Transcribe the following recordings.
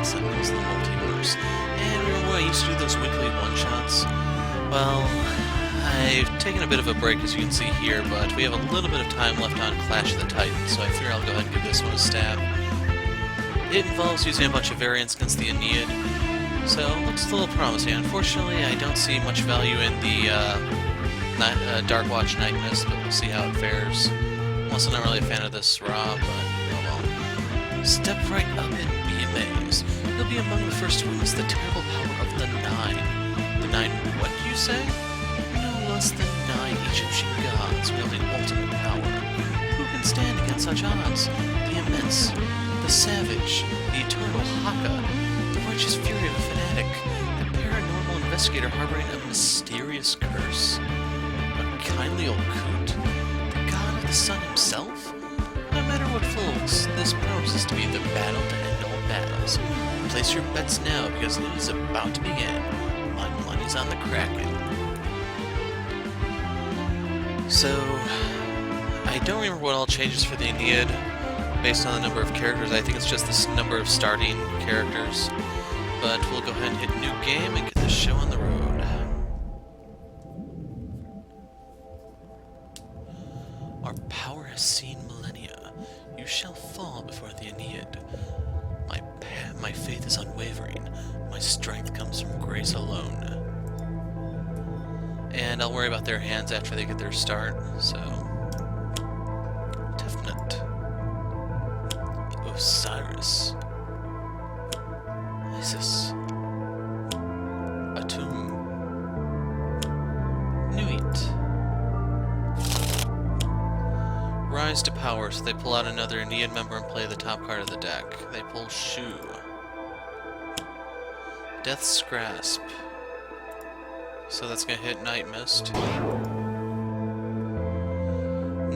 Sentinels of the Multiverse. And remember I used to do those weekly one-shots? Well, I've taken a bit of a break, as you can see here, but we have a little bit of time left on Clash of the Titans, so I figure I'll go ahead and give this one a stab. It involves using a bunch of variants against the Ennead, so it looks a little promising. Unfortunately, I don't see much value in the Dark Watch Nightmist, but we'll see how it fares. I'm also not really a fan of this Ra, but oh well. Step right up and be amazed. You'll be among the first to witness the terrible power of the Nine. The Nine, what do you say? No less than 9 Egyptian gods wielding ultimate power. Who can stand against such odds? The immense, the savage, the eternal Haka, the righteous fury of a fanatic, the paranormal investigator harboring a mysterious curse. A kindly old coot? The god of the sun himself? No matter what folks, this promises to be the battle to end all battles. Place your bets now, because it is about to begin. My money's on the Kraken. So, I don't remember what all changes for the Ennead based on the number of characters. I think it's just this number of starting characters. But we'll go ahead and hit new game and get this show on the road. Our power has seen millennia. You shall fall before the Ennead. My faith is unwavering. My strength comes from grace alone. And I'll worry about their hands after they get their start, so... Tefnut. Osiris. Isis. Atum. Nuit. Rise to power, so they pull out another Ennead member and play the top card of the deck. They pull Shu. Death's Grasp. So that's going to hit Nightmist.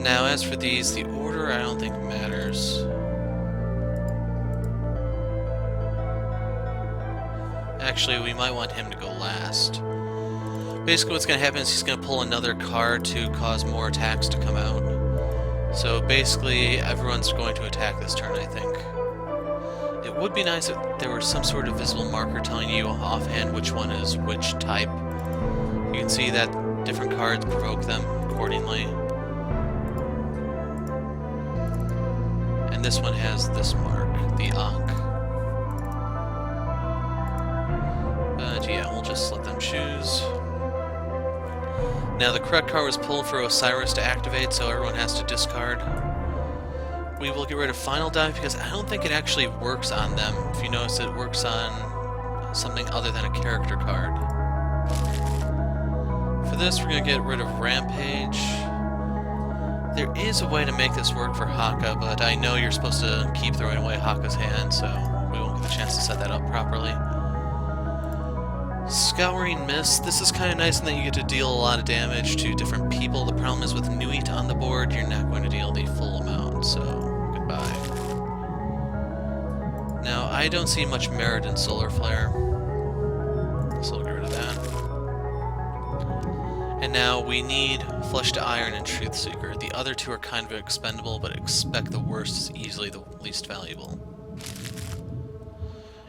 Now, as for these, the order I don't think matters. Actually, we might want him to go last. Basically, what's going to happen is he's going to pull another card to cause more attacks to come out. So basically, everyone's going to attack this turn, I think. It would be nice if there were some sort of visible marker telling you offhand which one is which type. You can see that different cards provoke them accordingly. And this one has this mark, the Ankh. But yeah, we'll just let them choose. Now the correct card was pulled for Osiris to activate, so everyone has to discard. We will get rid of Final Dive because I don't think it actually works on them. If you notice, it works on something other than a character card. For this, we're going to get rid of Rampage. There is a way to make this work for Haka, but I know you're supposed to keep throwing away Haka's hand, so we won't get a chance to set that up properly. Scouring Mist. This is kind of nice in that you get to deal a lot of damage to different people. The problem is with Nuit on the board, you're not going to deal the full amount, so goodbye. Now, I don't see much merit in Solar Flare, so we'll get rid of that. And now we need Flesh to Iron and Truth Seeker. The other two are kind of expendable, but expect the worst is easily the least valuable.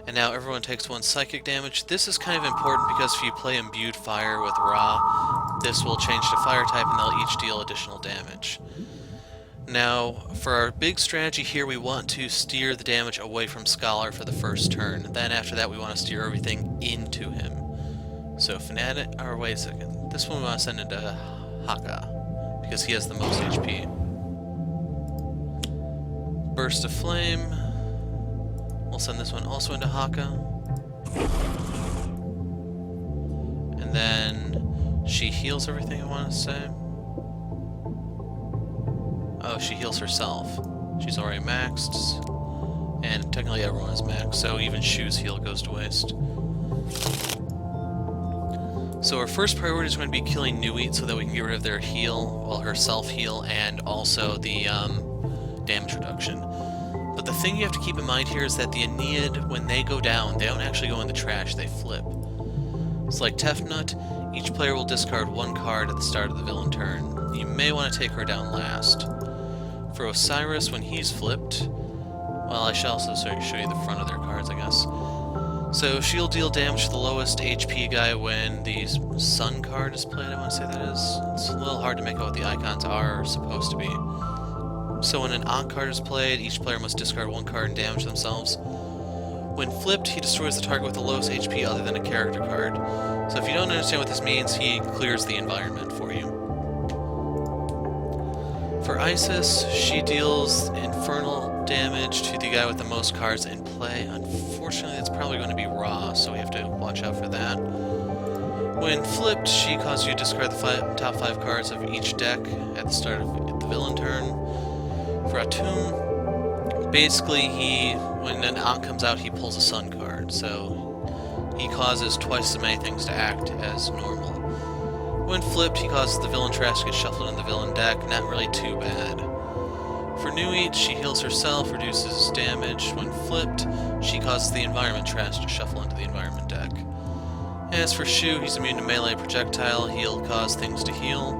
And now everyone takes 1 psychic damage. This is kind of important because if you play Imbued Fire with Ra, this will change to Fire type and they'll each deal additional damage. Now, for our big strategy here, we want to steer the damage away from Scholar for the first turn. Then after that, we want to steer everything into him. So Fanatic, or wait a second. This one we want to send into Haka, because he has the most HP. Burst of Flame. We'll send this one also into Haka. And then she heals everything, I want to say. Oh, she heals herself. She's already maxed. And technically everyone is maxed, so even Shu's heal goes to waste. So our first priority is going to be killing Nuit so that we can get rid of their heal, well, her self-heal, and also the damage reduction. But the thing you have to keep in mind here is that the Ennead, when they go down, they don't actually go in the trash, they flip. It's like Tefnut, each player will discard 1 card at the start of the villain turn. You may want to take her down last. For Osiris, when he's flipped, Well, I should also show you the front of their cards, I guess. So, she'll deal damage to the lowest HP guy when the Sun card is played, I want to say that is. It's a little hard to make out what the icons are supposed to be. So when an Ankh card is played, each player must discard one card and damage themselves. When flipped, he destroys the target with the lowest HP other than a character card. So if you don't understand what this means, he clears the environment for you. For Isis, she deals infernal damage to the guy with the most cards in play. Unfortunately, it's probably going to be Ra, so we have to watch out for that. When flipped, she causes you to discard the top 5 cards of each deck at the start of the villain turn. For Atum, basically when an Ankh comes out, he pulls a Sun card, so he causes twice as many things to act as normal. When flipped, he causes the villain trash to get shuffled in the villain deck, not really too bad. For Nuit, she heals herself, reduces damage. When flipped, she causes the environment trash to shuffle into the environment deck. As for Shu, he's immune to melee projectile, he'll cause things to heal.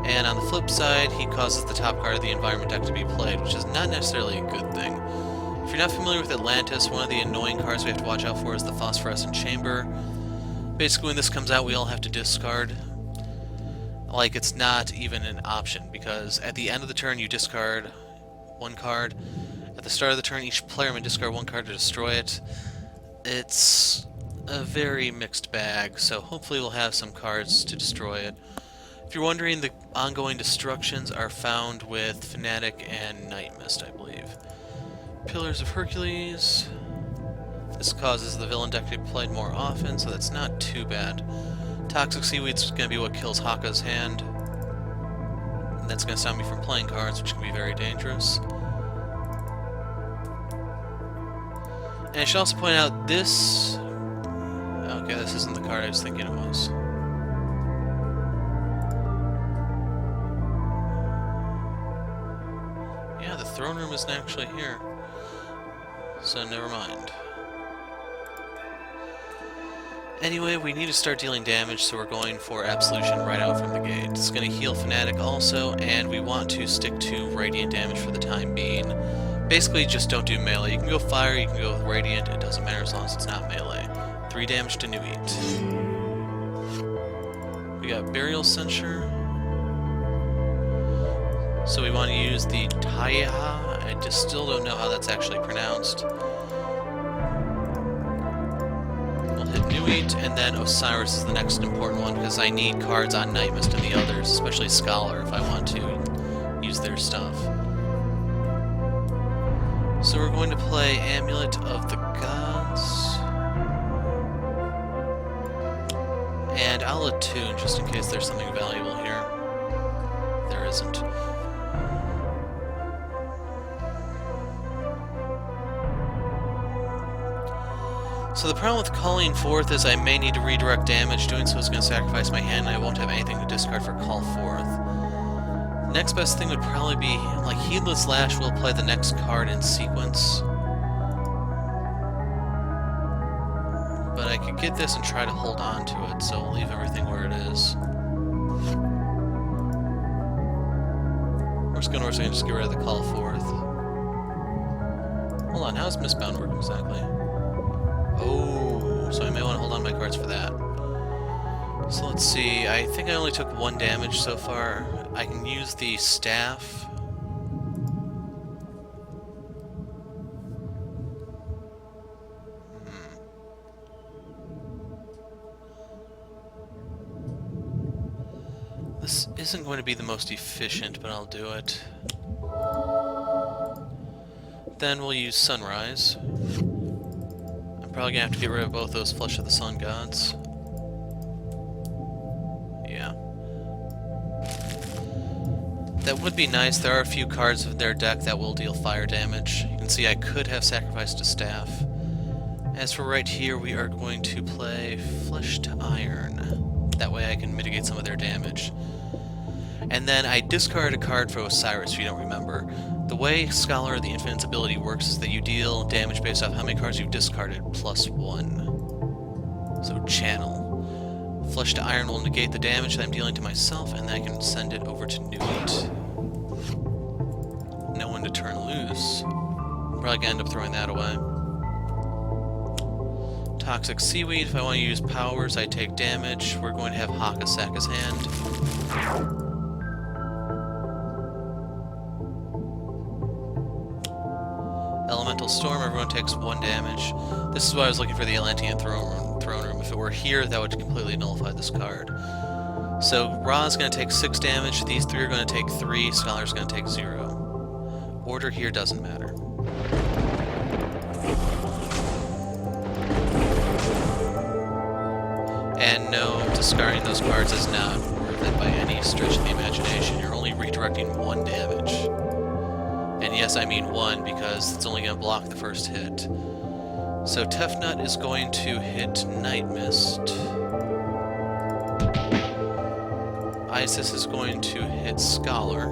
And on the flip side, he causes the top card of the environment deck to be played, which is not necessarily a good thing. If you're not familiar with Atlantis, one of the annoying cards we have to watch out for is the Phosphorescent Chamber. Basically, when this comes out, we all have to discard. Like, it's not even an option, because at the end of the turn, you discard one card. At the start of the turn, each player may discard one card to destroy it. It's a very mixed bag, so hopefully we'll have some cards to destroy it. If you're wondering, the ongoing destructions are found with Fanatic and Nightmist, I believe. Pillars of Hercules. This causes the villain deck to be played more often, so that's not too bad. Toxic Seaweed's going to be what kills Haka's hand. And that's going to stop me from playing cards, which can be very dangerous. And I should also point out this... Okay, this isn't the card I was thinking it was. Yeah, the throne room isn't actually here. So never mind. Anyway, we need to start dealing damage, so we're going for Absolution right out from the gate. It's going to heal Fanatic also, and we want to stick to Radiant damage for the time being. Basically, just don't do melee. You can go Fire, you can go with Radiant, it doesn't matter as long as it's not melee. 3 damage to Nuit. We got Burial Censure. So we want to use the Taiha. I just still don't know how that's actually pronounced. Nuit, and then Osiris is the next important one, because I need cards on Nightmist and the others, especially Scholar, if I want to use their stuff. So we're going to play Amulet of the Gods. And I'll attune, just in case there's something valuable here. There isn't. So the problem with calling forth is I may need to redirect damage. Doing so is going to sacrifice my hand, and I won't have anything to discard for call forth. Next best thing would probably be, like, Heedless Lash will play the next card in sequence. But I could get this and try to hold on to it, so we'll leave everything where it is. Worst gonna just get rid of the call forth. Hold on, how's Mistbound work exactly? Oh, so I may want to hold on to my cards for that. So let's see, I think I only took 1 damage so far. I can use the staff. This isn't going to be the most efficient, but I'll do it. Then we'll use Sunrise. Probably gonna have to get rid of both those Flush of the Sun gods. Yeah. That would be nice. There are a few cards of their deck that will deal fire damage. You can see I could have sacrificed a staff. As for right here, we are going to play Flesh to Iron. That way I can mitigate some of their damage. And then I discarded a card for Osiris, if you don't remember. The way Scholar of the Infinite's ability works is that you deal damage based off how many cards you've discarded, plus 1. So Channel. Flesh to Iron will negate the damage that I'm dealing to myself, and then I can send it over to Nuit. No one to turn loose. Probably gonna end up throwing that away. Toxic Seaweed, if I want to use powers, I take damage. We're going to have Haka sack his hand. Elemental Storm, everyone takes 1 damage. This is why I was looking for the Atlantean Throne Room. If it were here, that would completely nullify this card. So, Ra's going to take 6 damage, these 3 are going to take 3, Scholar's going to take 0. Order here doesn't matter. And no, discarding those cards is not worth it by any stretch of the imagination. You're only redirecting 1 damage. And yes, I mean 1 because it's only going to block the first hit. So Tefnut is going to hit Nightmist. Isis is going to hit Scholar.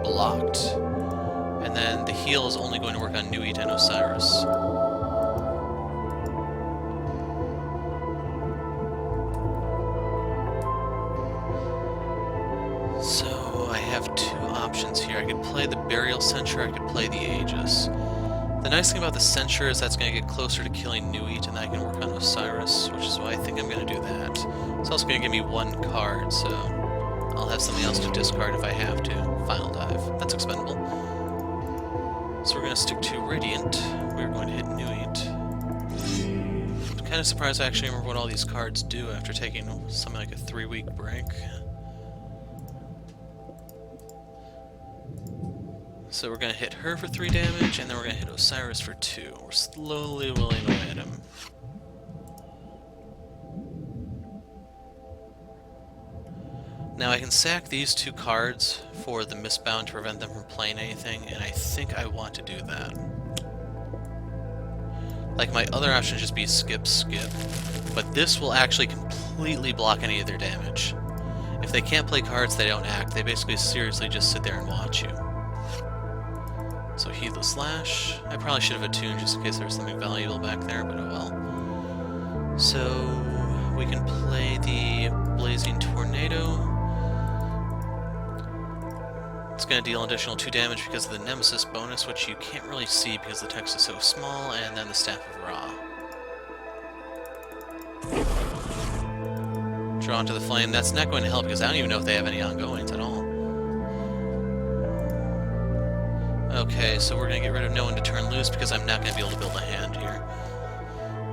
Blocked. And then the heal is only going to work on Ennead and Osiris. So I have 2 options here. I could play the Burial Censure, I could play the Aegis. The nice thing about the Censure is that's going to get closer to killing Ennead, and I can work on Osiris, which is why I think I'm going to do that. It's also going to give me 1 card, so I'll have something else to discard if I have to. Final Dive. That's expendable. So we're going to stick to Radiant. We're going to hit Ennead. I'm kind of surprised I actually remember what all these cards do after taking something like a 3-week break. So we're going to hit her for 3 damage, and then we're going to hit Osiris for 2. We're slowly willing away at him. Now I can sack these 2 cards for the Mistbound to prevent them from playing anything, and I think I want to do that. Like, my other option would just be skip, but this will actually completely block any of their damage. If they can't play cards, they don't act. They basically seriously just sit there and watch you. So Heedless Slash. I probably should have attuned just in case there was something valuable back there, but oh well. So we can play the Blazing Tornado. It's going to deal an additional 2 damage because of the Nemesis bonus, which you can't really see because the text is so small, and then the Staff of Ra. Drawn to the Flame. That's not going to help because I don't even know if they have any ongoings at all. Okay, so we're going to get rid of No One to Turn Loose because I'm not going to be able to build a hand here.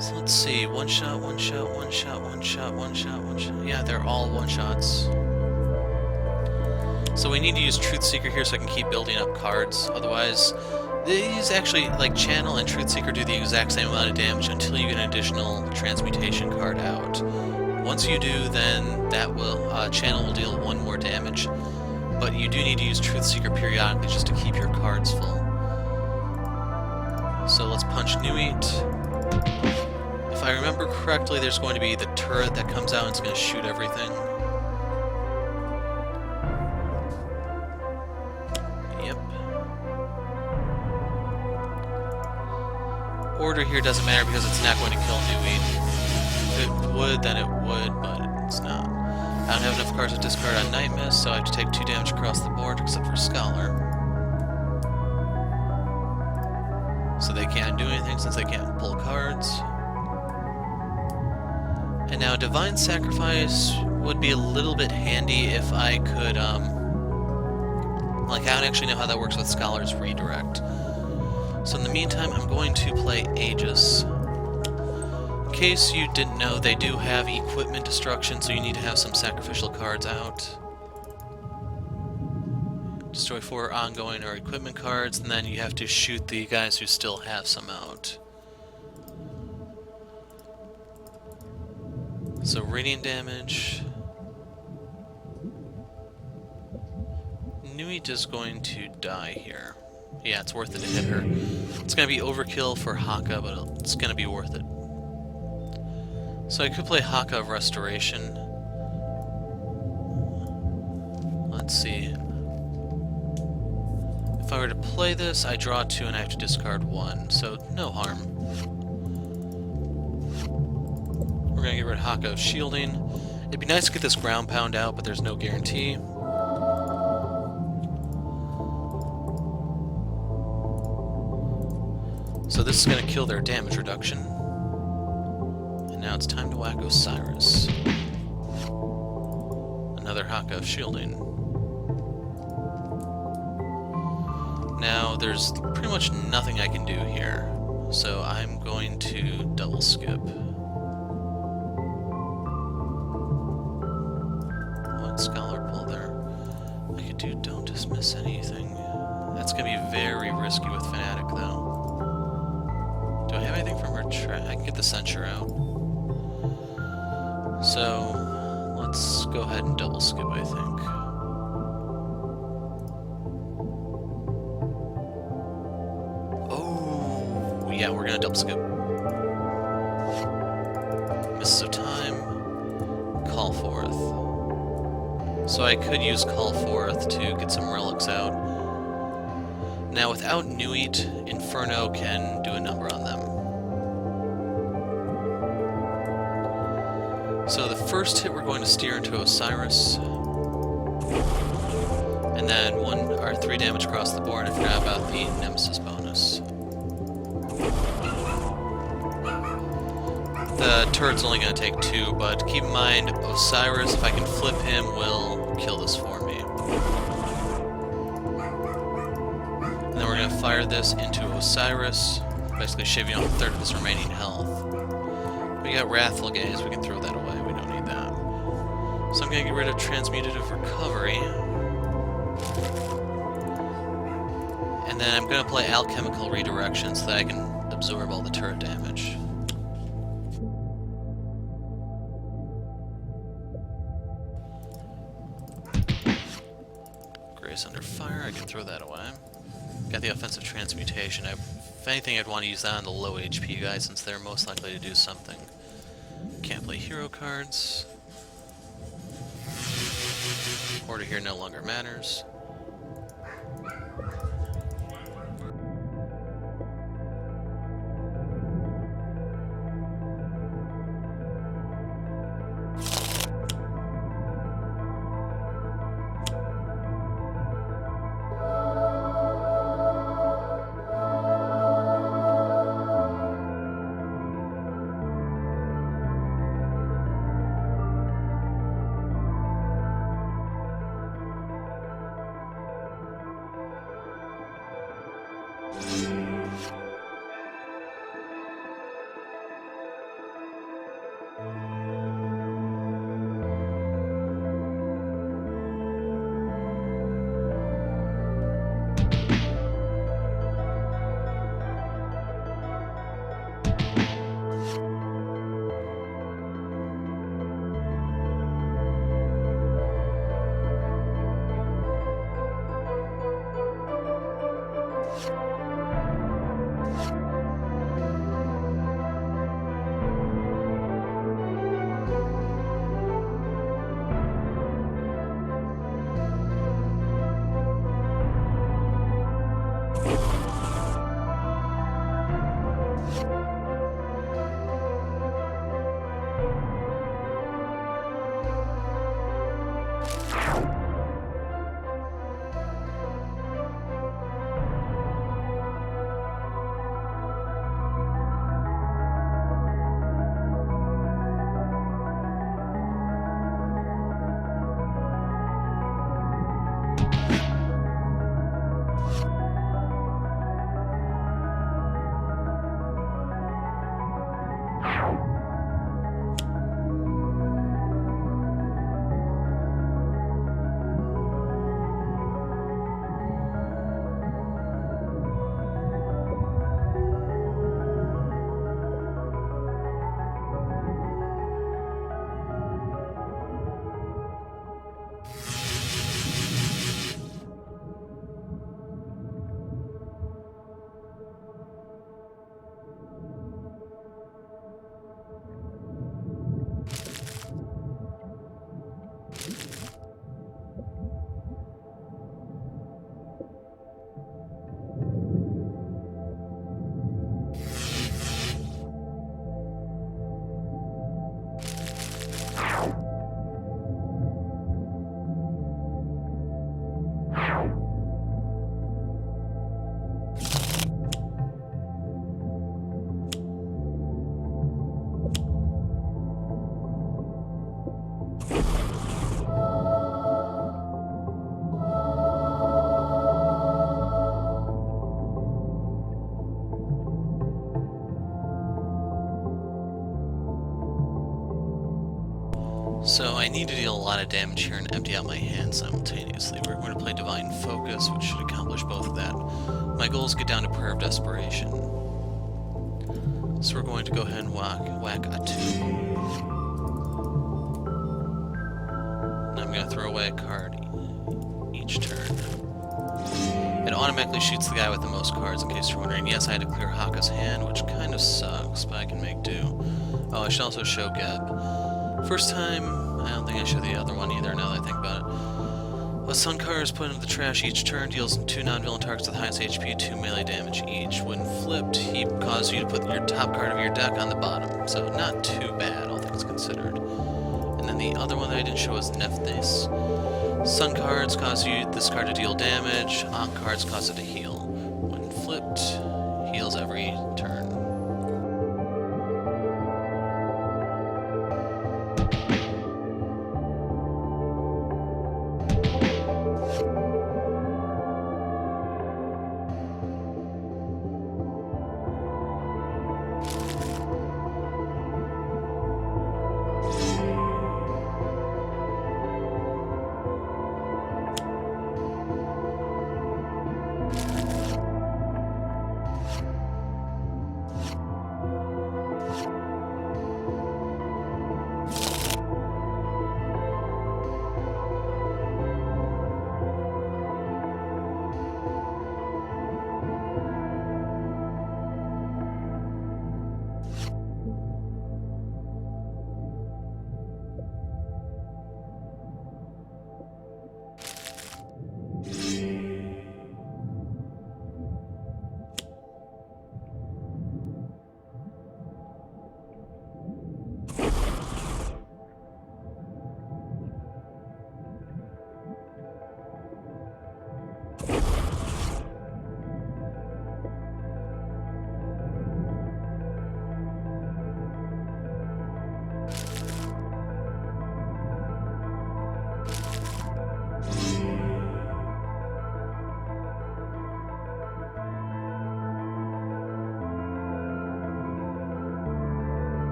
So let's see, 1 shot, 1 shot, 1 shot, 1 shot, 1 shot, 1 shot. Yeah, they're all 1 shots. So we need to use Truthseeker here so I can keep building up cards. Otherwise, these actually, like Channel and Truthseeker, do the exact same amount of damage until you get an additional Transmutation card out. Once you do, then that will Channel will deal 1 more damage. But you do need to use Truthseeker periodically just to keep your cards full. So let's punch Ennead. If I remember correctly, there's going to be the turret that comes out and it's going to shoot everything. Yep. Order here doesn't matter because it's not going to kill Ennead. If it would, then it would, but it's not. I don't have enough cards to discard on Nightmist, so I have to take 2 damage across the board, except for Scholar. So they can't do anything since they can't pull cards. And now Divine Sacrifice would be a little bit handy if I could, like, I don't actually know how that works with Scholar's Redirect. So in the meantime, I'm going to play Aegis. In case you didn't know, they do have equipment destruction, so you need to have some sacrificial cards out. Destroy 4 ongoing or equipment cards, and then you have to shoot the guys who still have some out. So radiant damage. Ennead is going to die here. Yeah, it's worth it to hit her. It's going to be overkill for Haka, but it's going to be worth it. So I could play Haka of Restoration. Let's see. If I were to play this, I draw 2 and I have to discard 1, so no harm. We're going to get rid of Haka of Shielding. It'd be nice to get this Ground Pound out, but there's no guarantee. So this is going to kill their damage reduction. And now it's time to whack Osiris. Another Haka of shielding. Now, there's pretty much nothing I can do here, so I'm going to double skip. What Scholar pull there? I could do don't dismiss anything. That's going to be very risky with Fanatic, though. Do I have anything from her track? I can get the Censure out. So, let's go ahead and double skip, I think. Oh, yeah, we're gonna double skip. Mists of Time. Call Forth. So I could use Call Forth to get some relics out. Now, without Ennead, Inferno can do a number on them. So the first hit we're going to steer into Osiris. And then 1 or 3 damage across the board. I forgot about the Nemesis bonus. The turret's only going to take 2, but keep in mind, Osiris, if I can flip him, will kill this for me. And then we're going to fire this into Osiris, basically shaving off a third of his remaining health. We got Wrathful Gaze, we can throw that away, we don't need that. So I'm going to get rid of Transmutative Recovery. And then I'm going to play Alchemical Redirection so that I can absorb all the turret damage. Grace Under Fire, I can throw that away. Got the Offensive Transmutation. If anything, I'd want to use that on the low HP guys since they're most likely to do something. Can't play hero cards. Order here no longer matters. So I need to deal a lot of damage here and empty out my hand simultaneously. We're going to play Divine Focus, which should accomplish both of that. My goal is to get down to Prayer of Desperation. So we're going to go ahead and whack a 2. And I'm going to throw away a card each turn. It automatically shoots the guy with the most cards, in case you're wondering. Yes, I had to clear Haka's hand, which kind of sucks, but I can make do. Oh, I should also show Geb. First time, I don't think I show the other one either, now that I think about it. A Sun card is put into the trash each turn, deals 2 non-villain targets with the highest HP, 2 melee damage each. When flipped, he causes you to put your top card of your deck on the bottom, so not too bad, all things considered. And then the other one that I didn't show is Nephthys. Sun cards cause you this card to deal damage, Ankh cards cause it to heal. When flipped, heals every turn.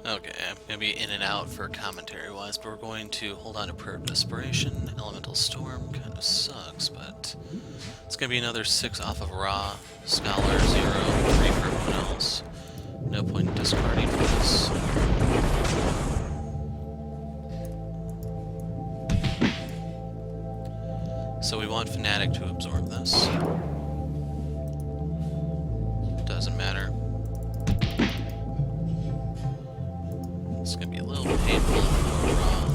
Okay, I'm going to be in and out for commentary-wise, but we're going to hold on to Prayer of Desperation. Elemental Storm kind of sucks, but it's going to be another 6 off of Ra. Scholar, 0, 3 for everyone else. No point in discarding for this. So we want Fanatic to absorb this. Doesn't matter. It's gonna be a little painful for Ra.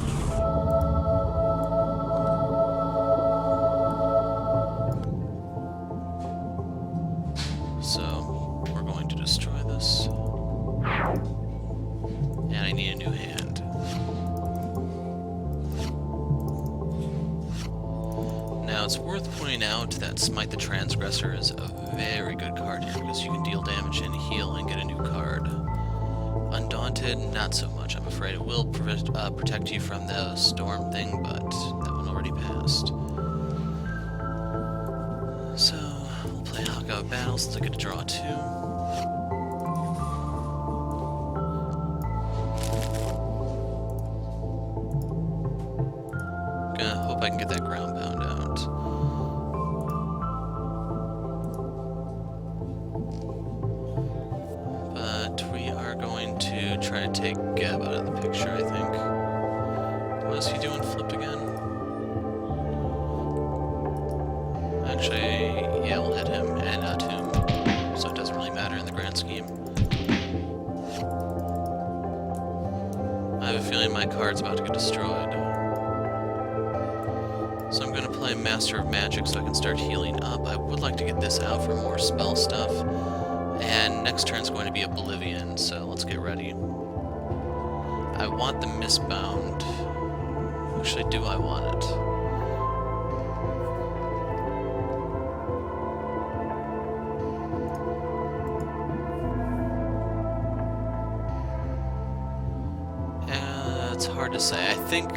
it's worth pointing out that Smite the Transgressor is a very good card here, because you can deal damage and heal and get a new card. Undaunted, not so much, I'm afraid. It will protect you from the storm thing, but that one already passed. So, we'll play Haka of Battle since I get to draw 2. Gonna hope I can get that ground pound out. But we are going to try to take Geb out of the picture, I think. What is he doing flipped again? Actually, yeah, we'll hit him and Tomb, so it doesn't really matter in the grand scheme. I have a feeling my card's about to get destroyed. So I'm going to play Master of Magic so I can start healing up. I would like to get this out for more spell stuff. And next turn's going to be Oblivion, so let's get ready. I want the Mistbound. Actually, do I want it? It's hard to say. I think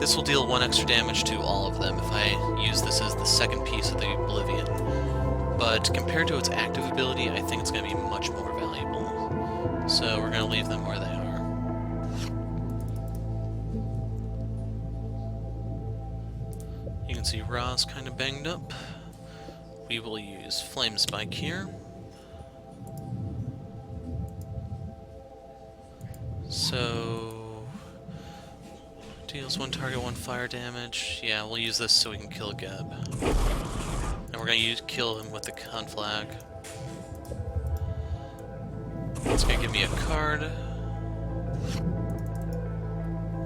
this will deal 1 extra damage to all of them if I use this as the second piece of the Oblivion. But compared to its active ability, I think it's going to be much more valuable. So we're going to leave them where they are. You can see Ra's kind of banged up. We will use Flame Spike here. So deals 1 target, 1 fire damage. Yeah, we'll use this so we can kill Geb. And we're gonna kill him with the Conflag. It's gonna give me a card.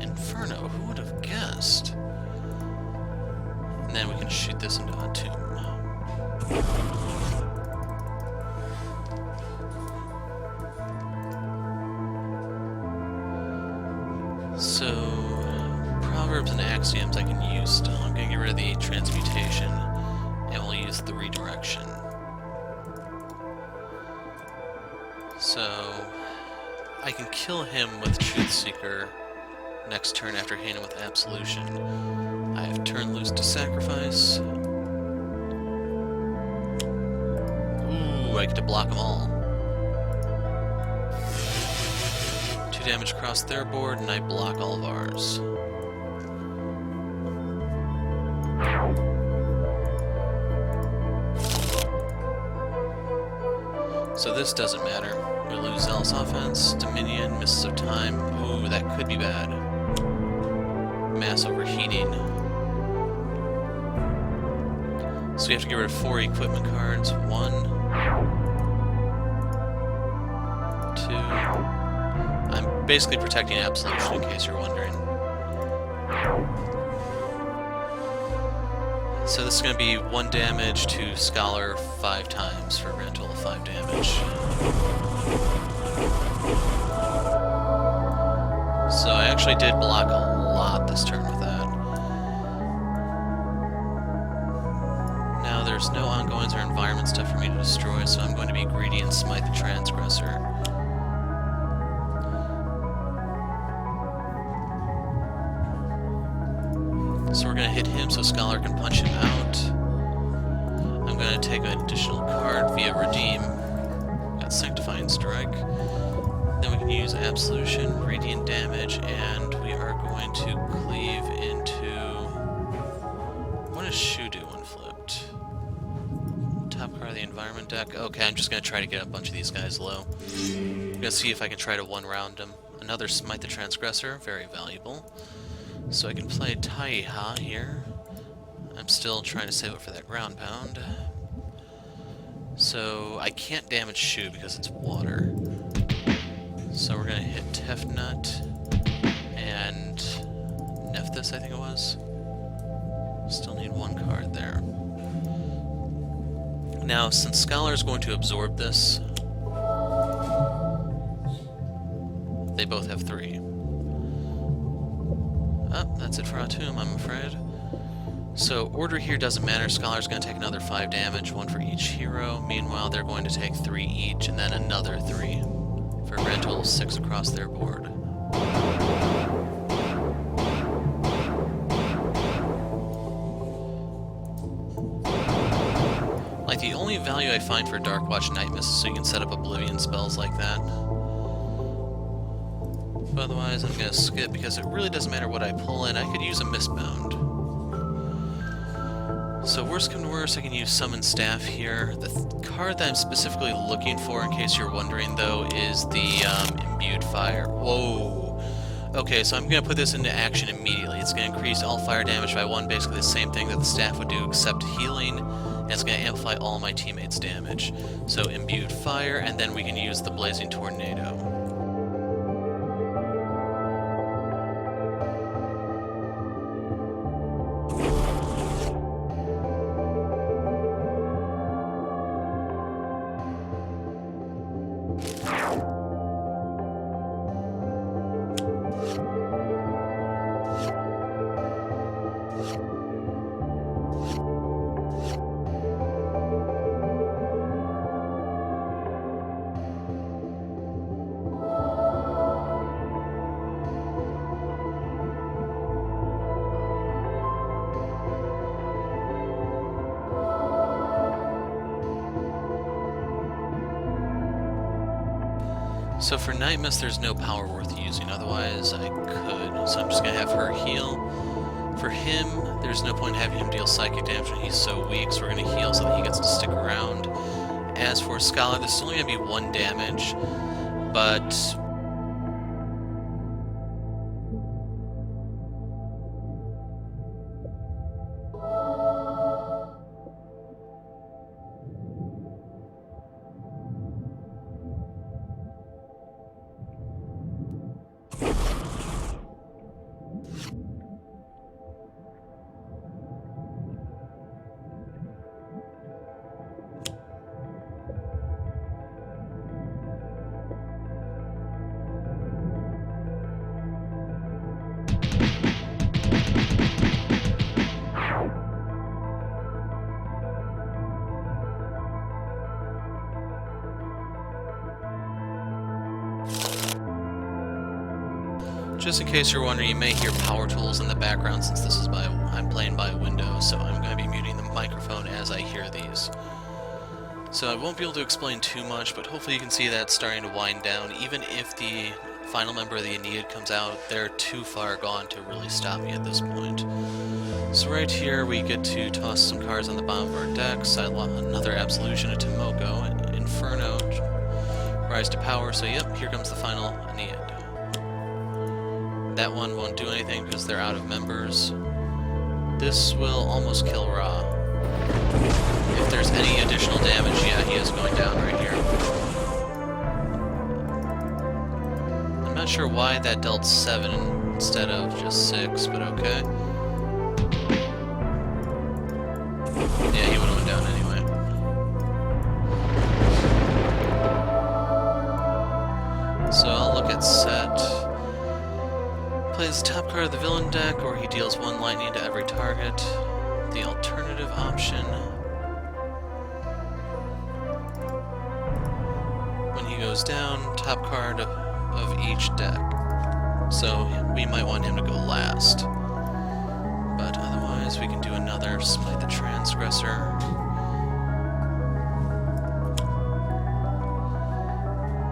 Inferno, who would have guessed? And then we can shoot this into a tomb. So, Proverbs and Axioms I can use still. I'm going to get rid of the Transmutation, and we'll use the Redirection. So, I can kill him with Truthseeker next turn after hitting him with Absolution. I have Turn Loose to sacrifice. Ooh, I get to block them all. 2 damage across their board, and I block all of ours. So this doesn't matter. We lose Zealous Offense, Dominion, Mists of Time. Ooh, that could be bad. Mass Overheating. So we have to get rid of 4 equipment cards. 1, 2. I'm basically protecting Absolution in case you're wondering. So this is going to be 1 damage to Scholar 5 times for a grand total of 5 damage. So I actually did block a lot this turn with that. Now there's no ongoings or environment stuff for me to destroy, so I'm going to be greedy and smite the Transgressor. So we're going to hit him so Scholar can punch him out. I'm going to take an additional card via Redeem. Got Sanctifying Strike. Then we can use Absolution, Radiant Damage, and we are going to cleave into... What does Shu do when flipped? Top card of the Environment deck. Okay, I'm just going to try to get a bunch of these guys low. I'm going to see if I can try to one-round them. Another Smite the Transgressor, very valuable. So I can play Taiha here. I'm still trying to save it for that ground pound. So I can't damage Shu because it's water. So we're going to hit Tefnut and Nephthys, I think it was. Still need 1 card there. Now, since Scholar is going to absorb this, they both have 3. Oh, that's it for Atum, I'm afraid. So order here doesn't matter. Scholar's going to take another 5 damage, 1 for each hero. Meanwhile, they're going to take 3 each, and then another 3, for a grand total of 6 across their board. Like, the only value I find for Dark Watch Nightmist is so you can set up Oblivion spells like that. But otherwise, I'm going to skip because it really doesn't matter what I pull in. I could use a Mistbound. So worst come to worst, I can use Summon Staff here. The card that I'm specifically looking for, in case you're wondering, though, is the Imbued Fire. Whoa! Okay, so I'm going to put this into action immediately. It's going to increase all fire damage by 1, basically the same thing that the staff would do, except healing, and it's going to amplify all my teammates' damage. So Imbued Fire, and then we can use the Blazing Tornado. So for Nightmist, there's no power worth using, otherwise I could. So I'm just going to have her heal. For him, there's no point in having him deal psychic damage when he's so weak, so we're going to heal so that he gets to stick around. As for Scholar, this is only going to be 1 damage, but... Just in case you're wondering, you may hear power tools in the background since this is I'm playing by Windows, so I'm going to be muting the microphone as I hear these. So I won't be able to explain too much, but hopefully you can see that it's starting to wind down. Even if the final member of the Ennead comes out, they're too far gone to really stop me at this point. So right here we get to toss some cards on the bottom of our decks. I want another Absolution, a Tomoko, Inferno, Rise to Power, so yep, here comes the final Ennead. That one won't do anything because they're out of members. This will almost kill Ra. If there's any additional damage, yeah, he is going down right here. I'm not sure why that dealt 7 instead of just 6, but okay. Yeah, he would have went down anyway. So I'll look at set. Plays the top card of the villain deck, or he deals 1 lightning to every target. The alternative option, when he goes down, top card of each deck. So we might want him to go last. But otherwise, we can do another Smite the Transgressor.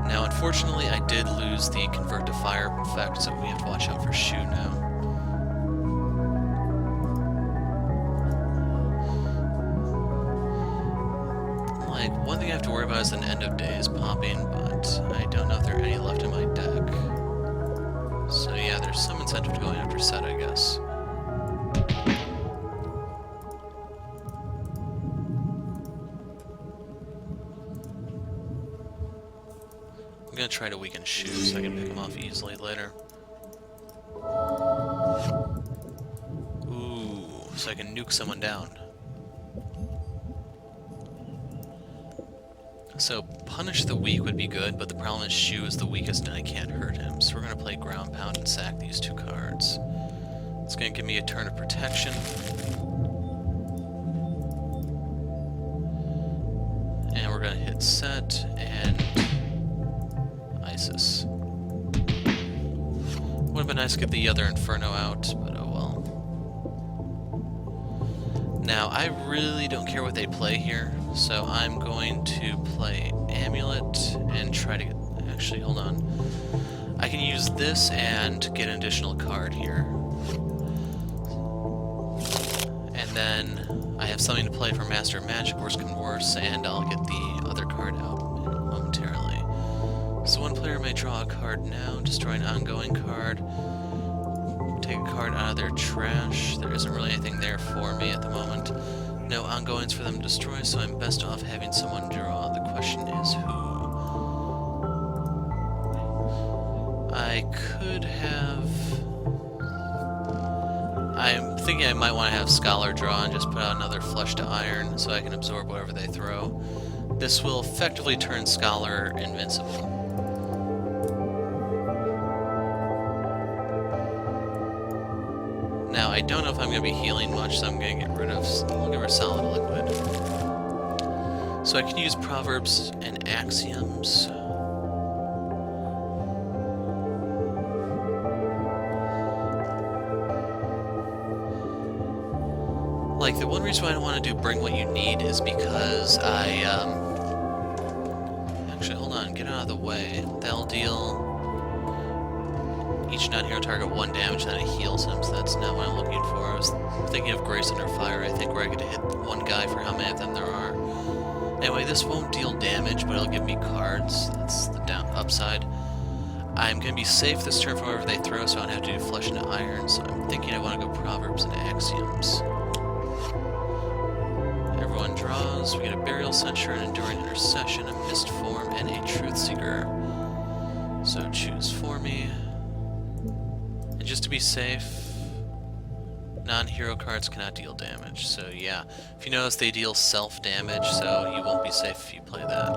Now, unfortunately, I did lose the Convert to Fire effect, so we have to watch out for Shu now. Like, one thing I have to worry about is an End of Days popping, but I don't know if there are any left in my deck. So yeah, there's some incentive to going after set, I guess. I'm gonna try to weaken Shu so I can pick him off easily later. Ooh, so I can nuke someone down. So, Punish the Weak would be good, but the problem is Shu is the weakest and I can't hurt him. So we're gonna play Ground Pound and sack these 2 cards. It's gonna give me a turn of protection. we're going to hit set and ISIS. Would have been nice to get the other Inferno out, but oh well. Now, I really don't care what they play here, so I'm going to play Amulet and try to get... Actually, hold on. I can use this and get an additional card here. And then I have something to play for Master of Magic, worse can worse, and I'll get the other card out momentarily. So one player may draw a card now, destroy an ongoing card, take a card out of their trash. There isn't really anything there for me at the moment. No ongoings for them to destroy, so I'm best off having someone draw. The question is who? I could have... I'm thinking I might want to have Scholar draw and just put out another Flesh to Iron so I can absorb whatever they throw. This will effectively turn Scholar invincible. Now, I don't know if I'm going to be healing much, so I'm going to get rid of... We'll get rid of Solid Liquid. So I can use Proverbs and Axioms. Like, the one reason why I don't want to do Bring What You Need is because I, Actually, hold on, get out of the way. That'll deal... Each non-hero target 1 damage, then it heals him, so that's not what I'm looking for. I was thinking of Grace Under Fire, I think, where I get to hit one guy for how many of them there are. Anyway, this won't deal damage, but it'll give me cards. That's the upside. I'm going to be safe this turn from whatever they throw, so I don't have to do Flesh into Iron, so I'm thinking I want to go Proverbs and Axioms. Everyone draws. We get a Burial Censure, an Enduring Intercession, a Mist Form, and a Truth Seeker. So choose for me. And just to be safe, non-hero cards cannot deal damage. So yeah, if you notice, they deal self-damage, so you won't be safe if you play that.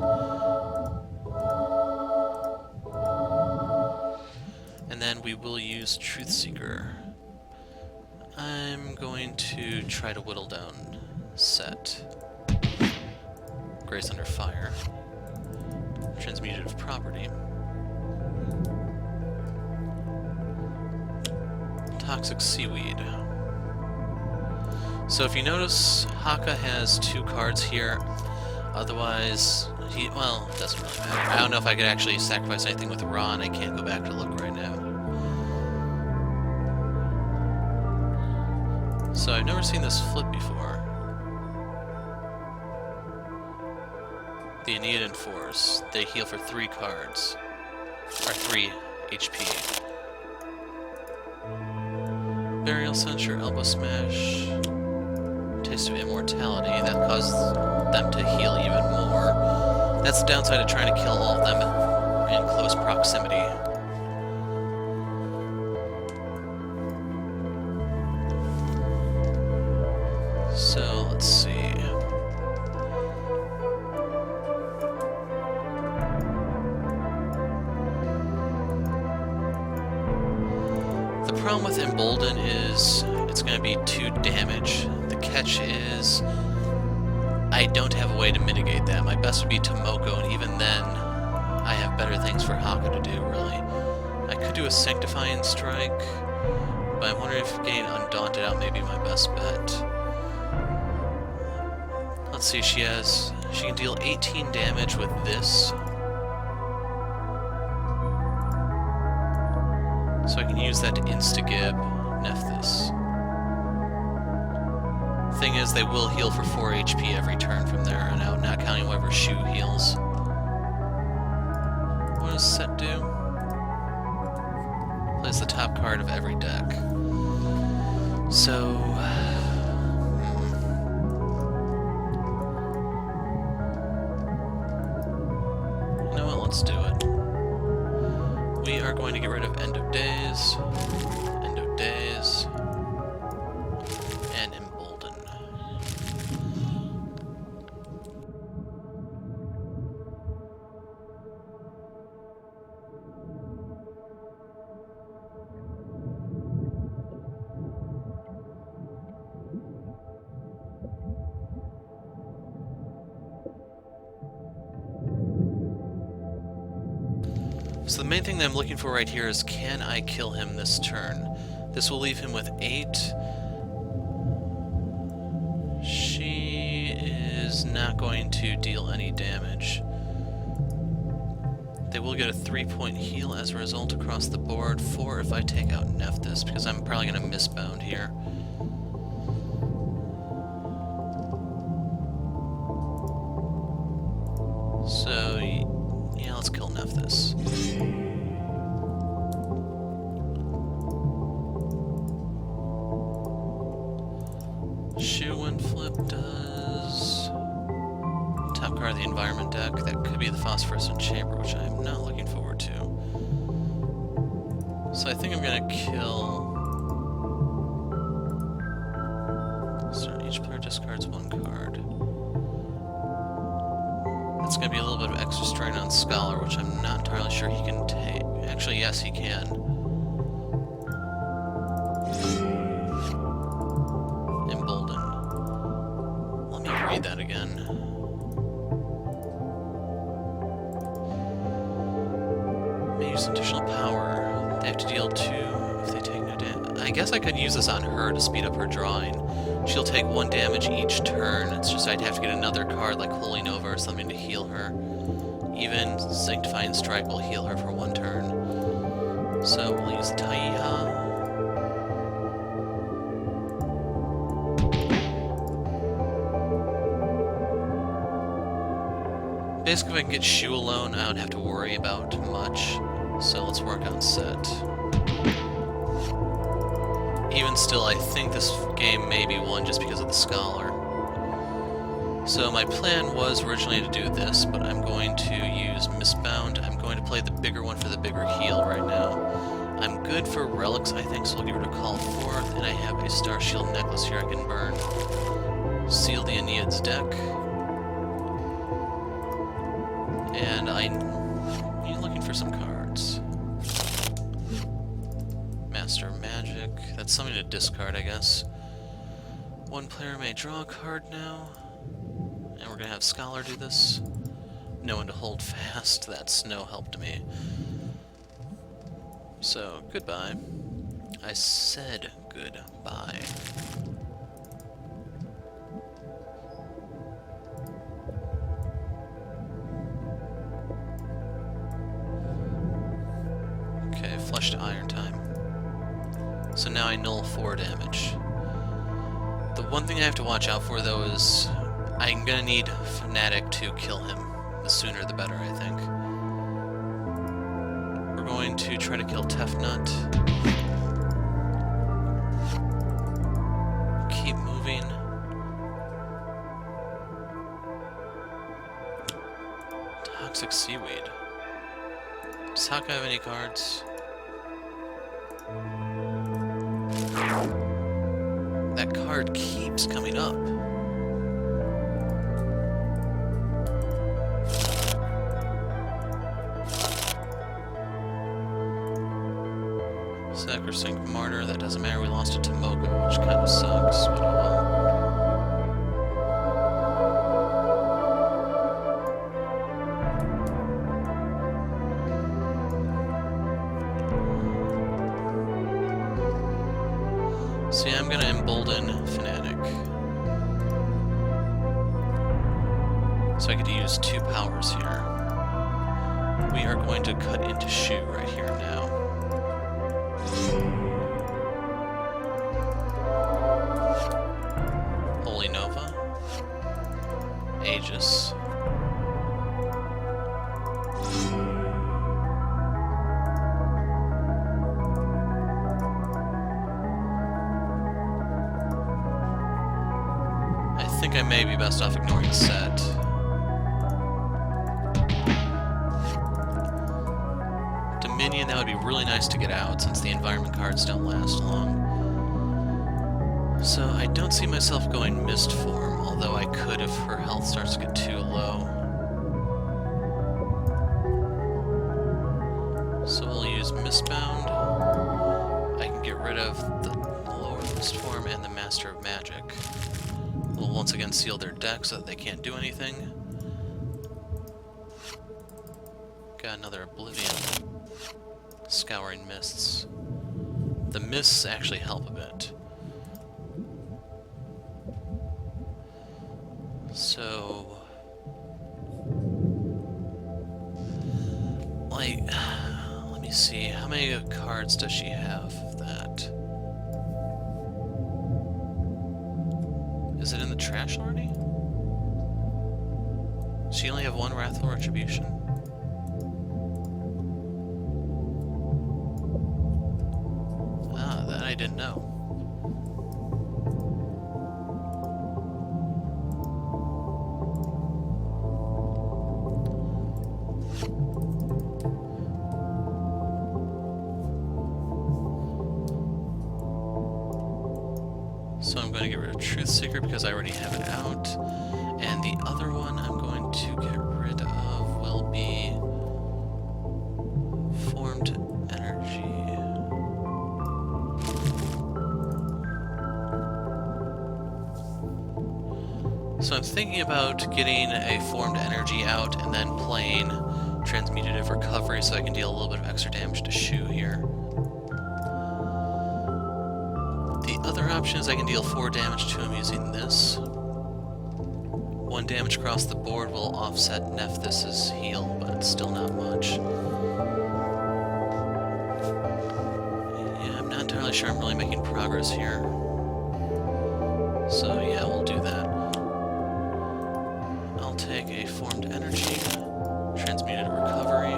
And then we will use Truth Seeker. I'm going to try to whittle down set. Grace Under Fire. Transmutative Property. Toxic Seaweed. So if you notice, Haka has 2 cards here. Otherwise, well, it doesn't really matter. I don't know if I could actually sacrifice anything with Ron. I can't go back to look right now. So I've never seen this flip before. The Ennead and Force. They heal for 3 cards. Or 3 HP. Burial Censure, Elbow Smash, Taste of Immortality. That causes them to heal even more. That's the downside of trying to kill all of them in close proximity. So, let's see. The problem with Embolden is it's going to be 2 damage. The catch is I don't have a way to mitigate that. My best would be Tomoko, and even then I have better things for Haka to do, really. I could do a Sanctifying Strike, but I'm wondering if getting Undaunted out may be my best bet. Let's see, she can deal 18 damage with this. So I can use that to insta-gib Nephthys. Thing is, they will heal for 4 HP every turn from there on out, not counting whatever Shu heals. What does Set do? Plays the top card of every deck. So... You know what, let's do it. We are going to get rid of End of Days, and Embolden. So the main thing that I'm looking for right here is, can I kill him this turn? This will leave him with 8. She is not going to deal any damage. They will get a 3-point heal as a result across the board. 4 if I take out Nephthys, because I'm probably going to misbound here. So, yeah, let's kill Nephthys. Shoe when flip does... Top card of the environment deck. That could be the Phosphorescent Chamber, which I'm not looking forward to. So I think I'm gonna kill... So each player discards 1 card. That's gonna be a little bit of extra strain on Scholar, which I'm not entirely sure he can take. Actually, yes, he can. Embolden. Let me read that again. May use additional power. They have to deal 2 if they take no damage. I guess I could use this on her to speed up her drawing. She'll take 1 damage each turn. It's just I'd have to get another card like Holy Nova or something to heal her. Even Sanctifying Strike will heal her for 1 turn. So we'll use Taiha. Basically, if I can get Shu alone, I don't have to worry about much. So let's work on set. Even still, I think this game may be won just because of the Scholar. So my plan was originally to do this, but I'm going to use Mistbound. I'm going to play the bigger one for the bigger heal right now. I'm good for relics, I think, so I'll give her a Call Forth, and I have a Star Shield necklace here I can burn. Seal the Ennead's deck. And I'm looking for some cards. Master of Magic. That's something to discard, I guess. 1 player may draw a card now. And we're gonna have Scholar do this. No one to hold fast. That's no help to me. So, goodbye. I said goodbye. Okay, flush to Iron time. So now I null 4 damage. The one thing I have to watch out for, though, is I'm gonna need Fanatic to kill him. The sooner the better, I think. We're going to try to kill Tefnut. Keep moving. Toxic Seaweed. Does Haka have any cards? That card keeps coming up. Sacrosanct Martyr, that doesn't matter, we lost it to Mocha, which kind of sucks, but oh well. See, I'm gonna embolden Fanatic. So I get to use 2 powers here. We are going to cut into Shu right here now. Holy Nova. Aegis. I think I may be best off ignoring set. Dominion, that would be really nice to get out since the environment cards don't last long. So I don't see myself going Mist form, although I could if her health starts to get too low. So we'll use Mistbound. I can get rid of the lower Mist form and the Master of Magic. We'll once again seal their deck so that they can't do anything. Got another Oblivion. Scouring mists. The mists actually help a bit. So, like, let me see, how many cards does she have of that? Is it in the trash already? Does she only have one Wrathful Retribution? Ah, that I didn't know. So I'm going to get rid of Truth Seeker because I already have it out. And the other one I'm going to get rid of will be Formed Energy. So I'm thinking about getting a Formed Energy out and then playing Transmutative Recovery so I can deal a little bit of extra damage to Shu here. The other option is I can deal 4 damage to him using this. 1 damage across the board will offset Nephthis's heal, but it's still not much. Yeah, I'm not entirely sure I'm really making progress here. So yeah, we'll do that. I'll take a Formed Energy, Transmuted Recovery.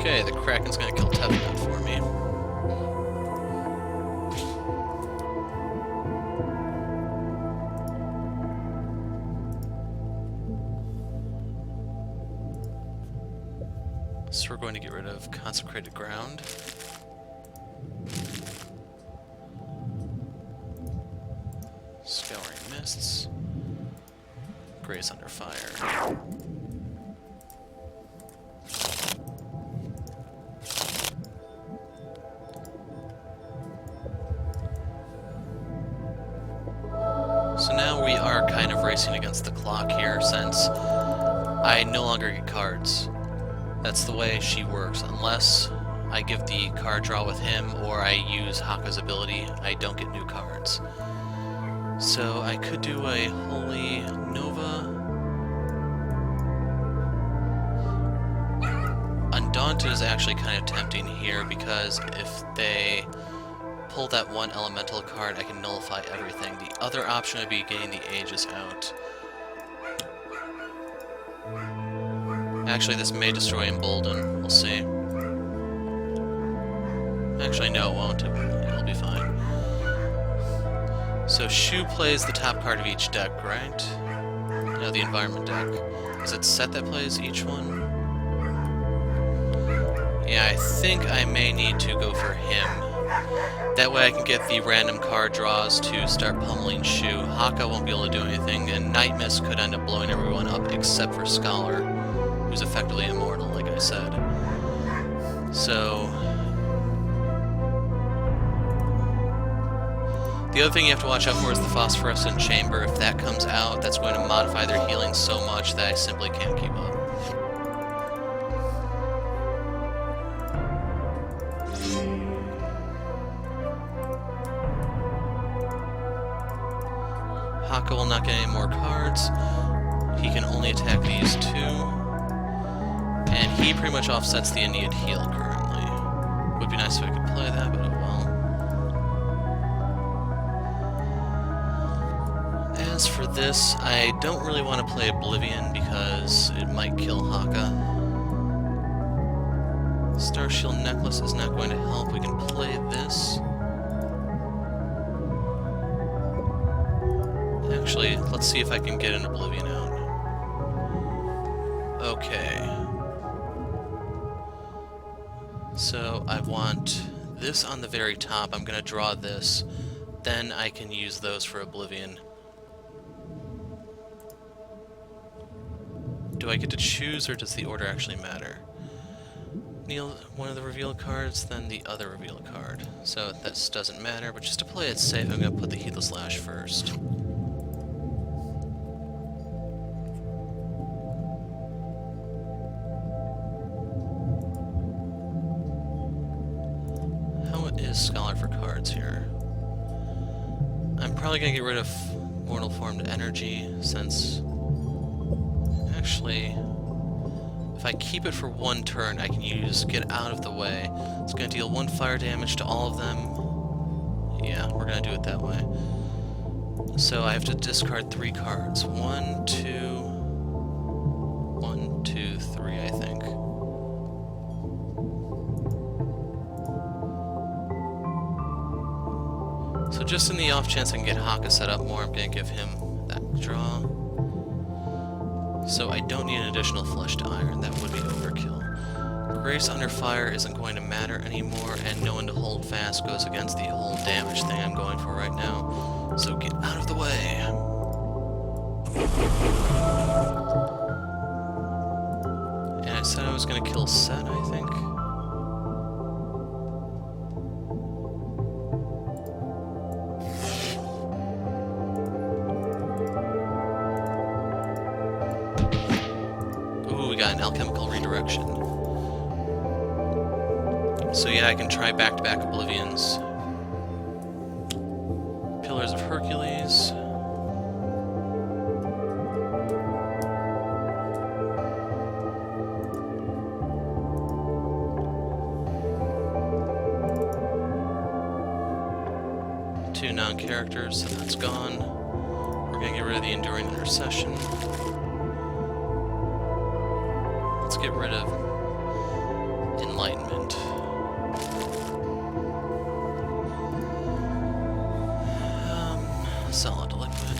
Okay, the Kraken's gonna kill Tevin for me. So we're going to get rid of Consecrated Ground. Scouring Mists. Graze Under Fire. So now we are kind of racing against the clock here, since I no longer get cards. That's the way she works. Unless I give the card draw with him or I use Haka's ability, I don't get new cards. So I could do a Holy Nova. Undaunted is actually kind of tempting here because if they pull that one elemental card, I can nullify everything. The other option would be getting the Aegis out. Actually, this may destroy Embolden. We'll see. Actually, no, it won't. It'll be fine. So Shu plays the top card of each deck, right? No, the environment deck. Is it Set that plays each one? Yeah, I think I may need to go for him. That way I can get the random card draws to start pummeling Shu. Haka won't be able to do anything, and Nightmist could end up blowing everyone up except for Scholar, who's effectively immortal, like I said. So the other thing you have to watch out for is the Phosphorescent Chamber. If that comes out, that's going to modify their healing so much that I simply can't keep up. Haka will not get any more cards. He can only attack these two. And he pretty much offsets the Ennead heal currently. Would be nice if I could play that, but oh well. As for this, I don't really want to play Oblivion because it might kill Haka. Starshield Necklace is not going to help. We can play this. Actually, let's see if I can get an Oblivion out. Okay. So I want this on the very top. I'm going to draw this. Then I can use those for Oblivion. Do I get to choose, or does the order actually matter? Kneel one of the reveal cards, then the other reveal card. So this doesn't matter, but just to play it safe, I'm going to put the Heedless Lash first. How is Scholar for cards here? I'm probably going to get rid of Mortal Formed Energy, since... Actually... If I keep it for one turn, I can use Get Out of the Way. It's going to deal 1 fire damage to all of them. Yeah, we're going to do it that way. So I have to discard 3 cards. 1, 2... 1, 2, 3, I think. So just in the off chance I can get Haka set up more, I'm going to give him that draw. So I don't need an additional Flesh to Iron. That would be overkill. Grace Under Fire isn't going to matter anymore, and No One to Hold Fast goes against the whole damage thing I'm going for right now. So get out of the way. And I said I was going to kill Set, I think. Got an Alchemical Redirection. So yeah, I can try back-to-back Oblivions. Pillars of Hercules. Two non-characters, so that's gone. We're gonna get rid of the Enduring Intercession. Let's get rid of Enlightenment. Solid Liquid.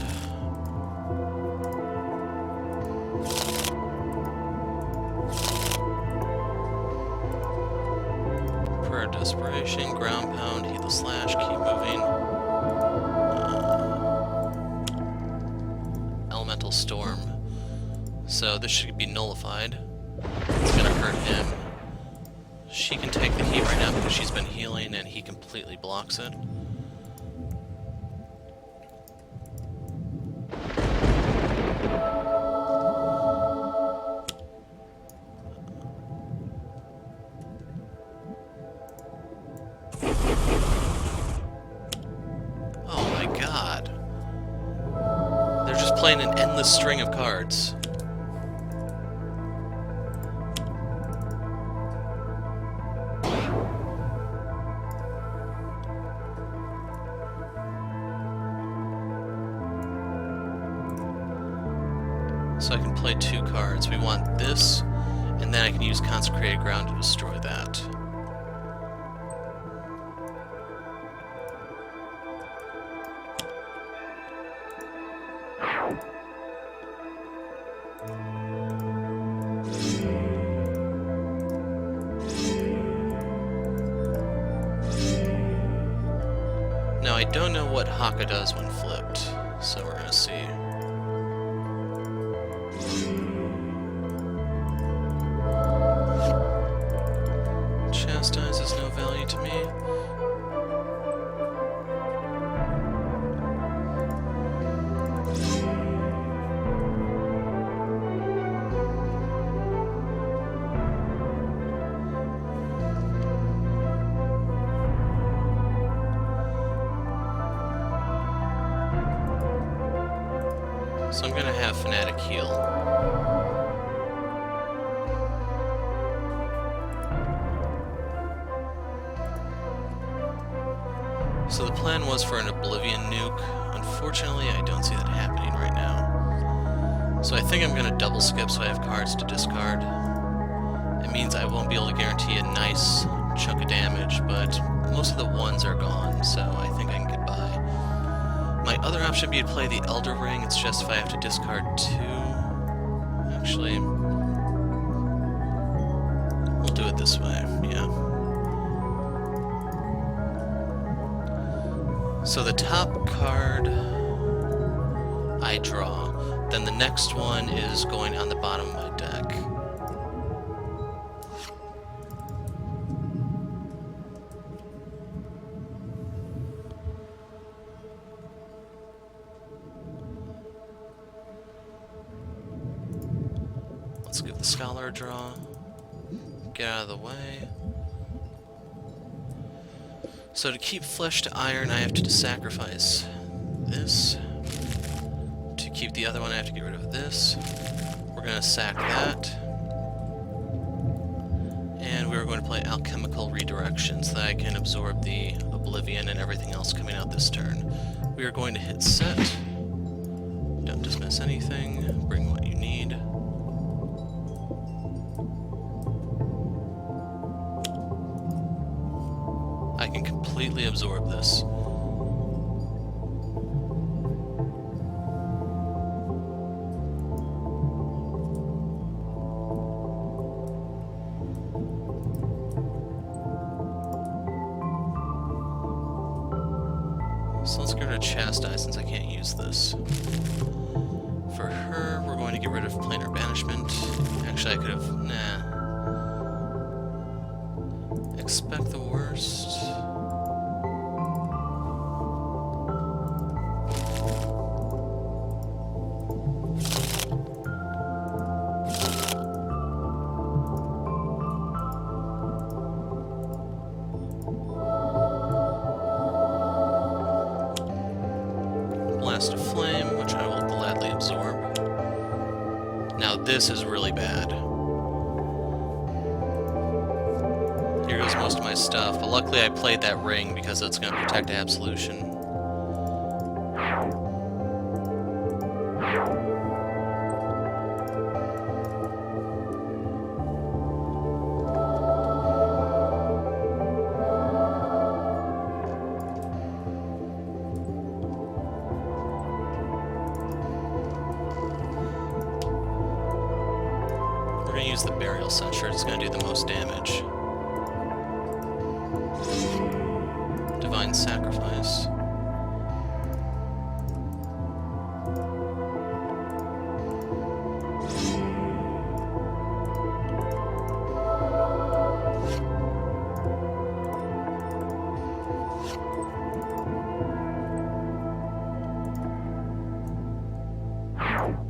Prayer of Desperation, Ground Pound, Heedless Slash, keep moving. Elemental Storm. So this should be nullified. It's gonna hurt him. She can take the heat right now because she's been healing and he completely blocks it. Oh my god. They're just playing an endless string of cards. So I can play 2 cards. We want this, and then I can use Consecrated Ground to destroy that. Now I don't know what Haka does when flipped, so we're gonna see. Chastise has no value to me. So I'm gonna have Fanatic heal. So the plan was for an Oblivion nuke. Unfortunately, I don't see that happening right now. So I think I'm gonna double skip so I have cards to discard. It means I won't be able to guarantee a nice chunk of damage, but most of the ones are gone, so I think I can get by. My other option would be to play the Elder Ring. It's just if I have to discard 2. Actually, this way, yeah. So the top card I draw, then the next one is going on the bottom of my deck. Let's give the Scholar a draw. Get out of the way. So to keep flesh to iron, I have to sacrifice this. To keep the other one, I have to get rid of this. We're going to sack that. And we're going to play Alchemical Redirection so that I can absorb the Oblivion and everything else coming out this turn. We are going to hit set. Don't dismiss anything. Bring what you need. I can completely absorb this. So let's get rid of Chastise since I can't use this. For her, we're going to get rid of Planar Banishment. Actually, I could have... nah. Expect the worst. Blast of Flame, which I will gladly absorb. Now this is really bad. Here goes most of my stuff, but luckily I played that ring because it's going to protect Absolution. We're going to use the Burial Censure, it's going to do the most damage. Divine Sacrifice.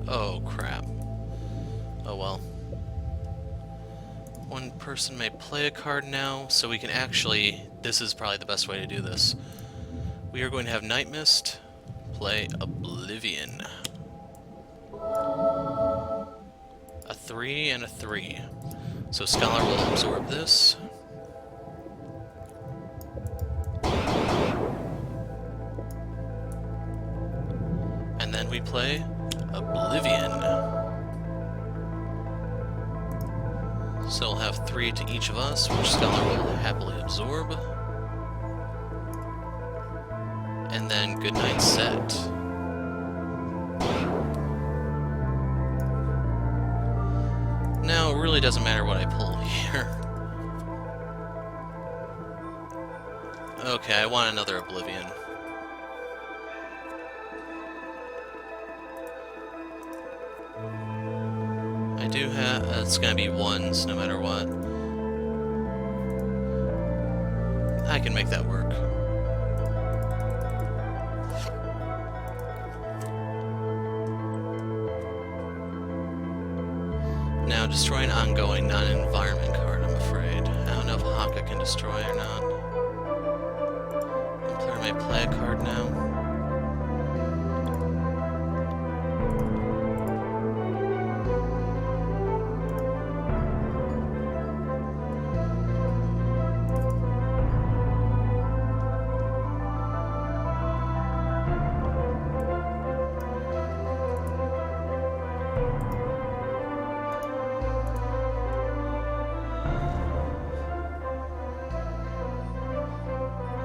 Oh, crap. Oh well. One person may play a card now, so we can actually... This is probably the best way to do this. We are going to have Nightmist play Oblivion. A 3 and a 3. So Scholar will absorb this. And then we play Oblivion. So we'll have 3 to each of us, which Scholar will happily absorb. And then Goodnight Set. Now, it really doesn't matter what I pull here. Okay, I want another Oblivion. I do have... it's gonna be 1s no matter what. I can make that work. Now, destroy an ongoing, not an environment card, I'm afraid. I don't know if Haka can destroy or not. The player may play a card now.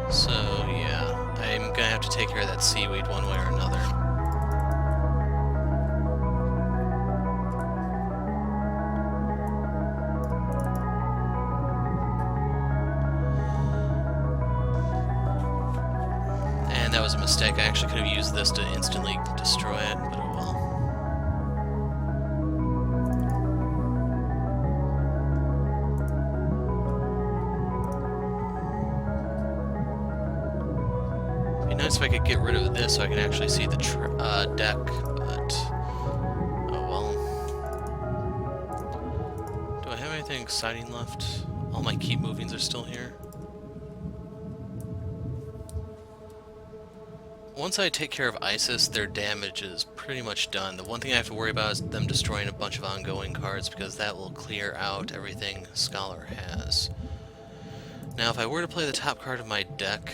So, yeah, I'm gonna have to take care of that seaweed one way or another. was a mistake. I actually could have used this to instantly destroy it, but oh well. It'd be nice if I could get rid of this so I can actually see the deck, but oh well. Do I have anything exciting left? All my keep movings are still here. Once I take care of ISIS, their damage is pretty much done. The one thing I have to worry about is them destroying a bunch of ongoing cards, because that will clear out everything Scholar has. Now, if I were to play the top card of my deck...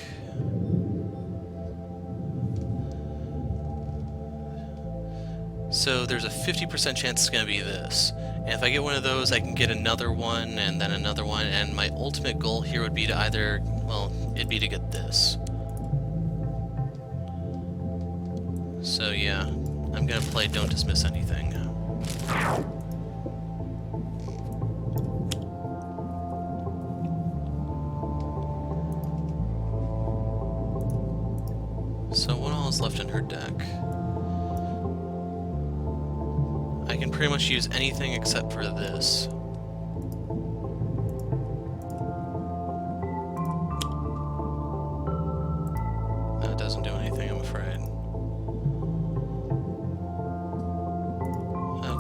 So there's a 50% chance it's going to be this. And if I get one of those, I can get another one, and then another one, and my ultimate goal here would be to either... well, it'd be to get this. So yeah, I'm gonna play Don't Dismiss Anything. So what all is left in her deck? I can pretty much use anything except for this. That doesn't do anything, I'm afraid.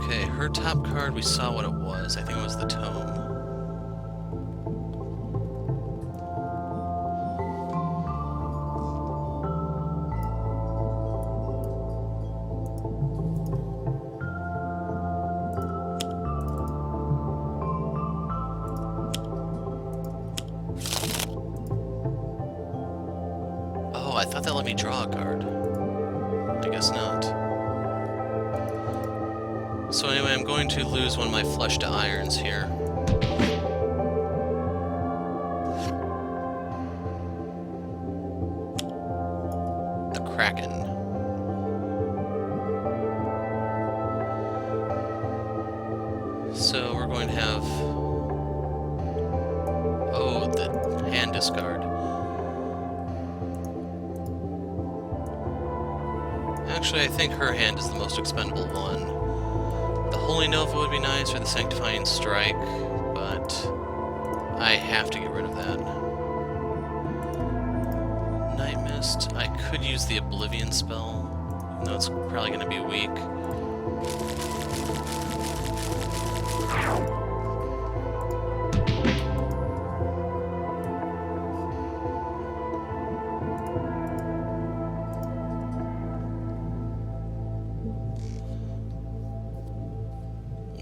Okay, her top card, we saw what it was. I think it was the Tome. Oh, I thought that let me draw a card. I guess not. So anyway, I'm going to lose one of my Flesh to Irons here. The Kraken. So we're going to have... oh, the hand discard. Actually, I think her hand is the most expendable one. The Holy Nova would be nice, or the Sanctifying Strike, but I have to get rid of that. Nightmist, I could use the Oblivion spell, even though it's probably going to be weak.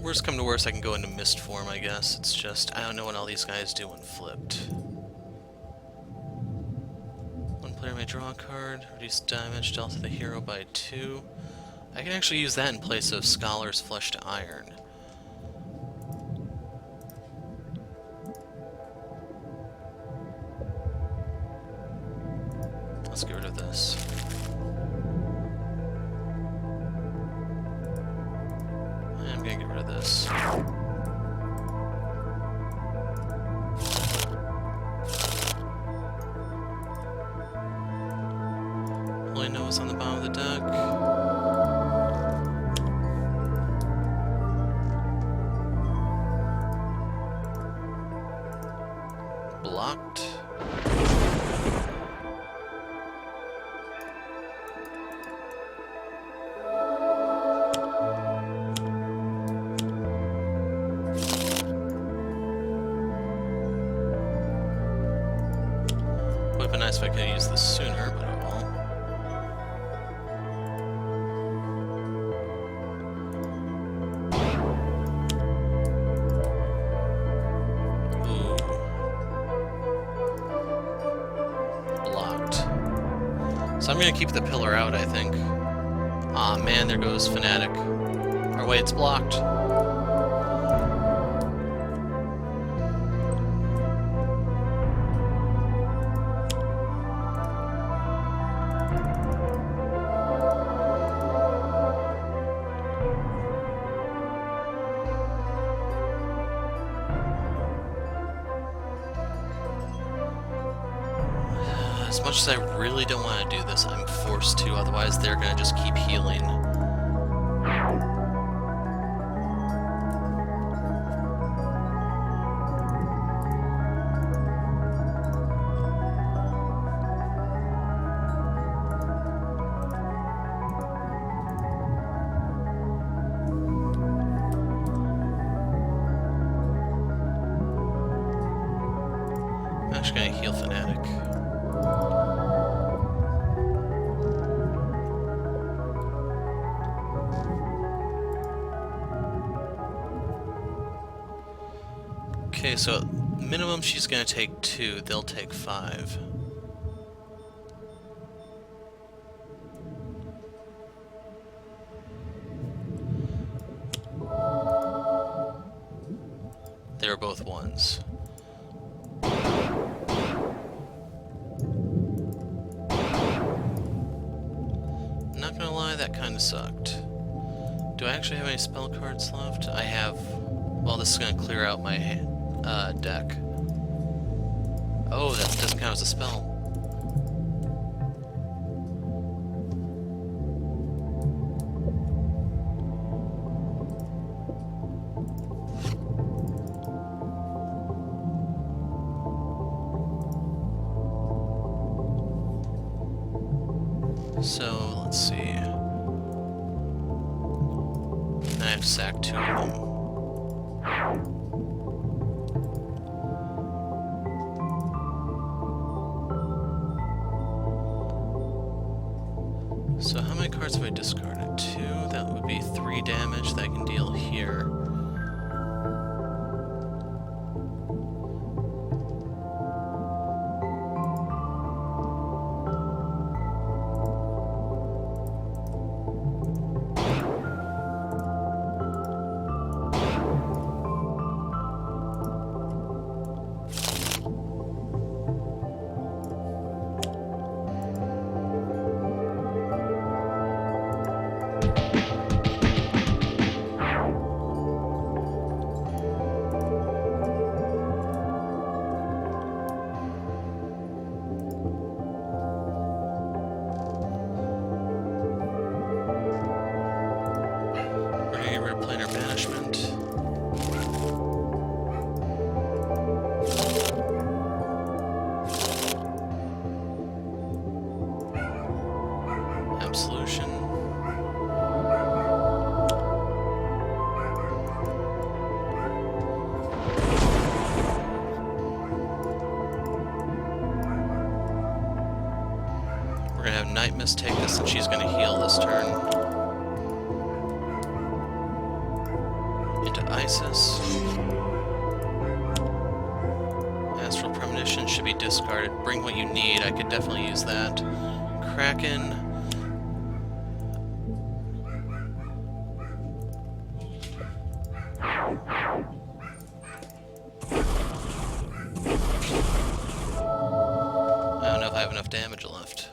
Worst come to worst, I can go into Mist form, I guess. It's just, I don't know what all these guys do when flipped. One player may draw a card, reduce damage dealt to the hero by 2. I can actually use that in place of Scholar's Flesh to Iron. Let's get rid of this. I'm gonna get rid of this. Holy Nova's on the bottom of the deck. Blocked. Would have been nice if I could have used this sooner, but oh well. Ooh. Blocked. So I'm gonna keep the pillar out, I think. Aw, man, there goes Fanatic. Or wait, it's blocked. As As much as I really don't want to do this, I'm forced to, otherwise they're going to just keep healing. I'm actually going to heal Fanatic. Okay, so minimum she's going to take 2, they'll take 5. They're both 1s. Not gonna lie, that kinda sucked. Do I actually have any spell cards left? I have... Well, this is gonna clear out my deck. Oh, that doesn't count as a spell. So, let's see. I have to sack 2 of them. So how many cards have I discarded? 2, that would be 3 damage that I can deal here. Absolution. We're gonna have Nightmist take this, and she's gonna heal this turn. Into Isis. Astral Premonition should be discarded. Bring what you need, I could definitely use that. Kraken. I don't know if I have enough damage left.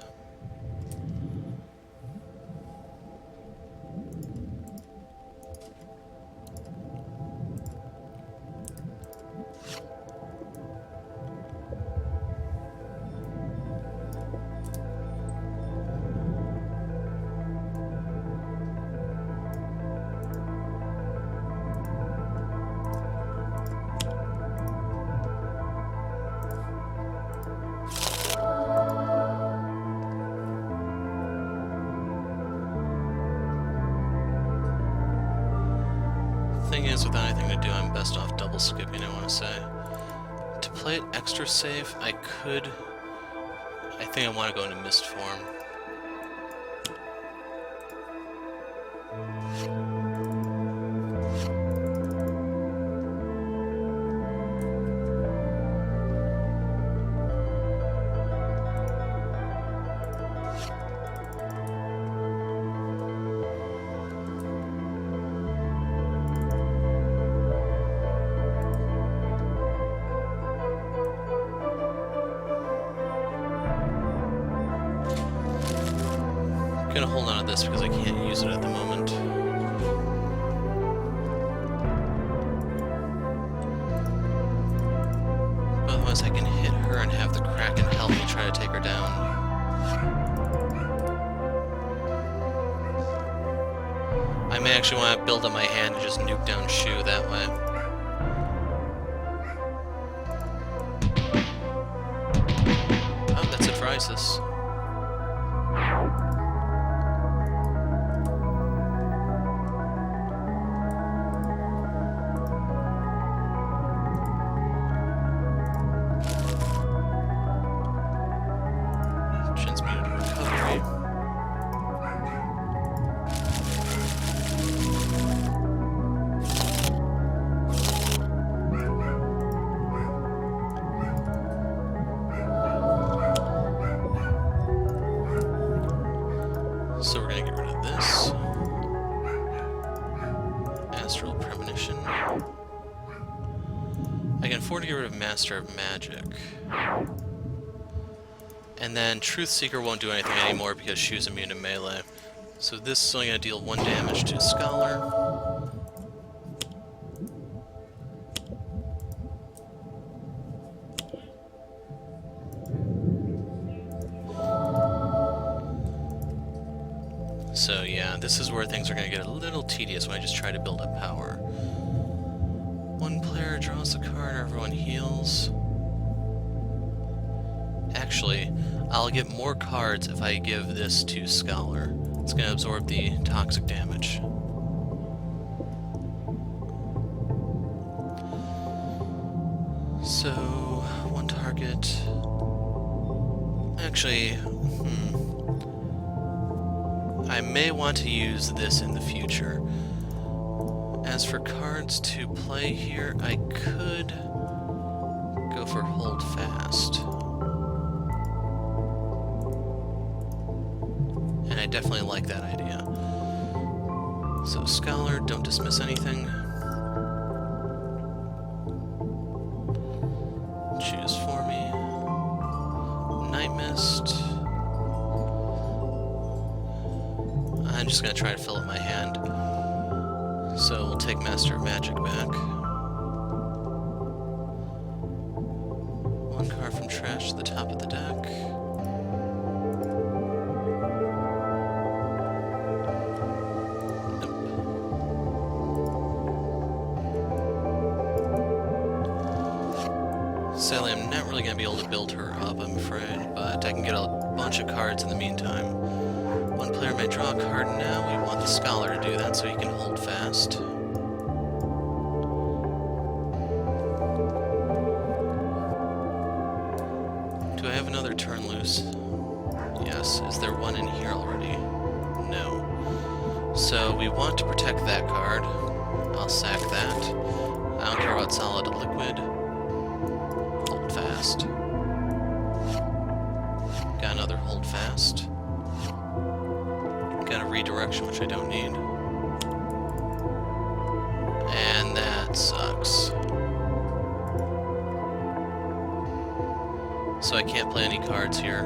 Thing is, without anything to do, I'm best off double skipping, I want to say. To play it extra safe, I could... I think I want to go into Mist form. I'm gonna hold on to this because I can't use it at the moment. By the Otherwise I can hit her and have the Kraken help me try to take her down. I may actually want to build up my hand and just nuke down Shu that way. Oh, that's it for Isis. So we're gonna get rid of this. Astral Premonition. I can afford to get rid of Master of Magic. And then Truth Seeker won't do anything anymore because Shu's immune to melee. So this is only gonna deal 1 damage to Scholar. So yeah, this is where things are going to get a little tedious when I just try to build up power. One player draws a card, everyone heals. Actually, I'll get more cards if I give this to Scholar. It's going to absorb the toxic damage. So, one target. Actually, I may want to use this in the future. As for cards to play here, I could go for Hold Fast. And I definitely like that idea. So Scholar, don't dismiss anything. Choose for me. Nightmist. I'm just going to try to fill up my hand. So we'll take Master of Magic back. One card from trash to the top of the deck. Nope. Sadly, I'm not really going to be able to build her up, I'm afraid, but I can get a bunch of cards in the meantime. One player may draw a card now. We want the Scholar to do that so he can hold fast. Do I have another turn loose? Yes. Is there one in here already? No. So we want to protect that card. I'll sack that. I don't care about solid liquid. Hold fast. Got another hold fast. Got a redirection, which I don't need. And that sucks. So I can't play any cards here.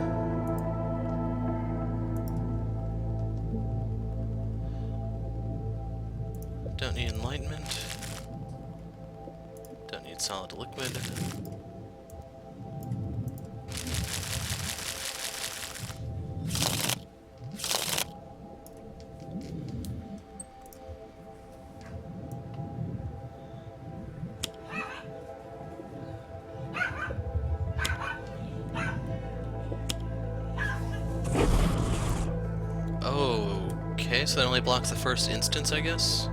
Don't need Enlightenment. Don't need solid liquid. Okay, so that only blocks the first instance, I guess?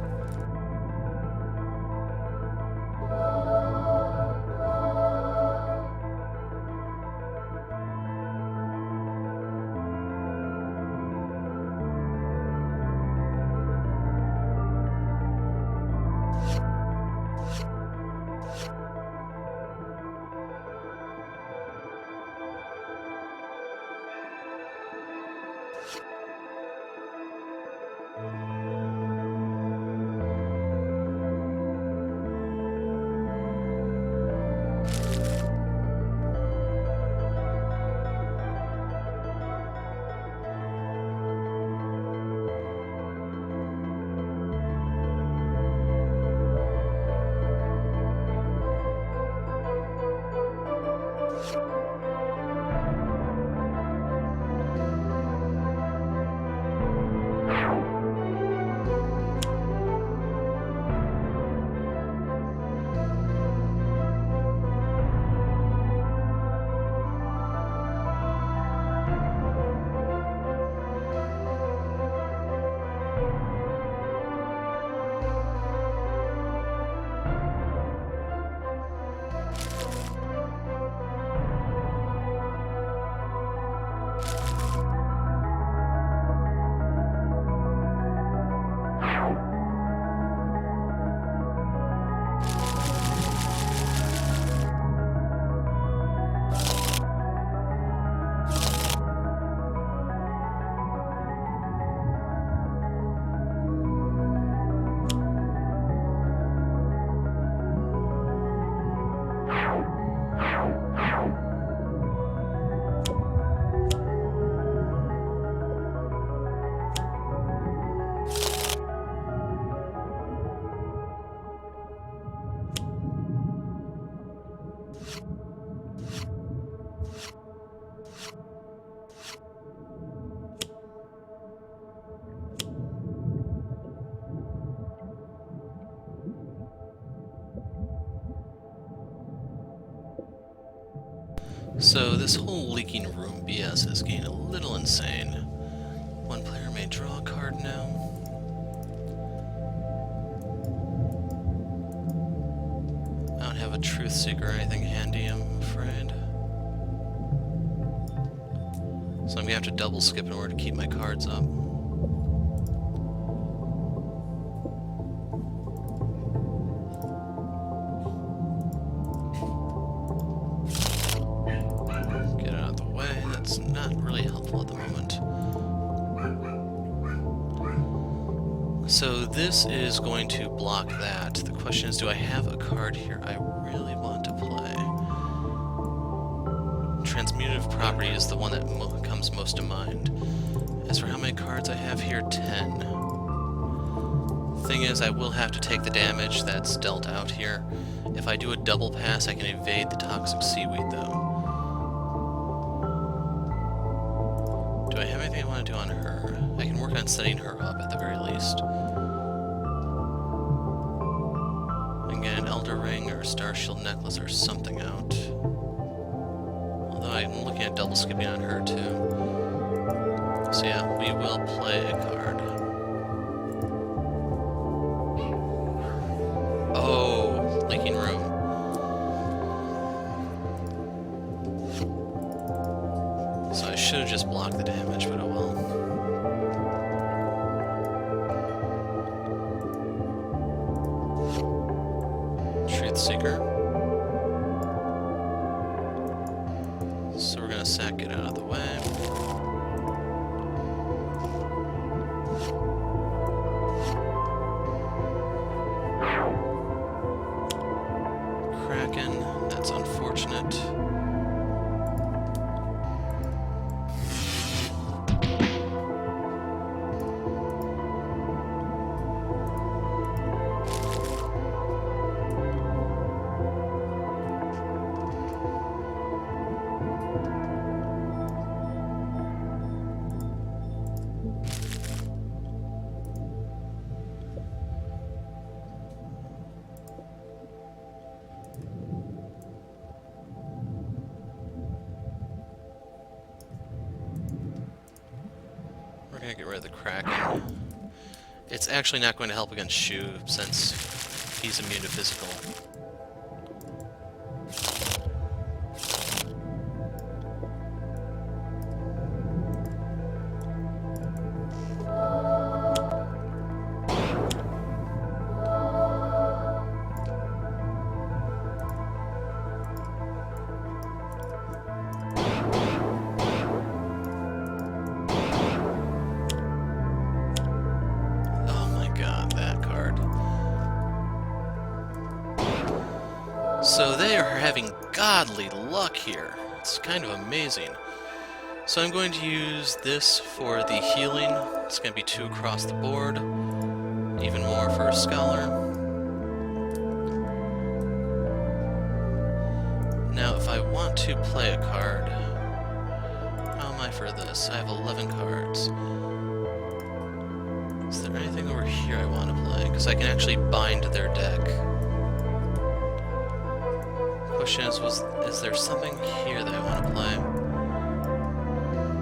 So this whole leaking room BS is getting a little insane. One player may draw a card now. I don't have a Truth Seeker or anything handy, I'm afraid. So I'm gonna have to double skip in order to keep my cards up. Get it out of the way, that's not really helpful at the moment. So this is going to block that. The question is, do I have a card here I really want to play? Transmutative property is the one that comes most to mind. As for how many cards I have here, 10. Thing is, I will have to take the damage that's dealt out here. If I do a double pass, I can evade the toxic seaweed, though. Do I have anything I want to do on her? I can work on setting her up at the very least. I can get an Elder Ring or a Star Shield necklace or something out. Although I'm looking at double skipping on her too. So yeah, we will play a card. Oh, leaking room. So I should have just blocked the damage, but oh well. Truth Seeker. So we're gonna sack it out of the way. Kraken, that's unfortunate. We're gonna get rid of the Kraken. It's actually not going to help against Shu, since he's immune to physical. So they are having godly luck here. It's kind of amazing. So I'm going to use this for the healing. It's going to be 2 across the board. Even more for a Scholar. Now if I want to play a card, how am I for this? I have 11 cards. Is there anything over here I want to play? Because I can actually bind their deck. Question is there something here that I want to play?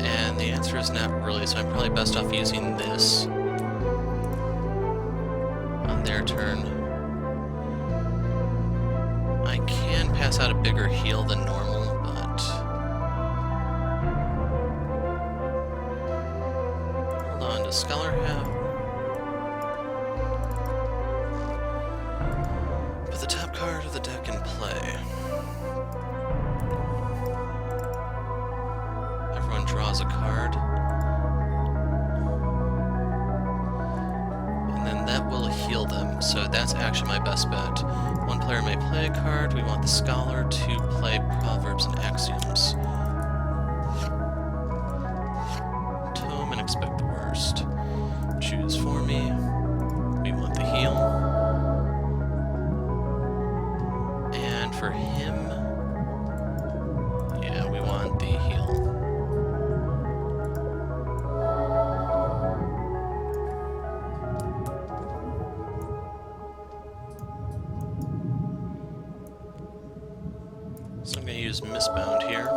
And the answer is not really, so I'm probably best off using this on their turn. I can pass out a bigger heal than normal, but... Hold on, does Scholar have... Put the top card of the deck in play. Draws a card, and then that will heal them, so that's actually my best bet. One player may play a card. We want the Scholar to play Proverbs and Axioms. Tome and expect the worst. Choose for me. We want the heal. And for him, yeah, we want the heal. So I'm going to use Mistbound here.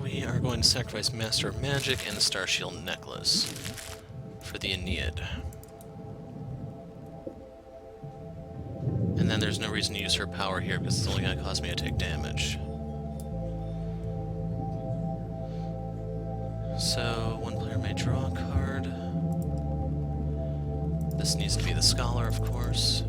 We are going to sacrifice Master of Magic and the Starshield Necklace for the Ennead. And then there's no reason to use her power here because it's only going to cause me to take damage. So, one player may draw a card. This needs to be the Scholar, of course.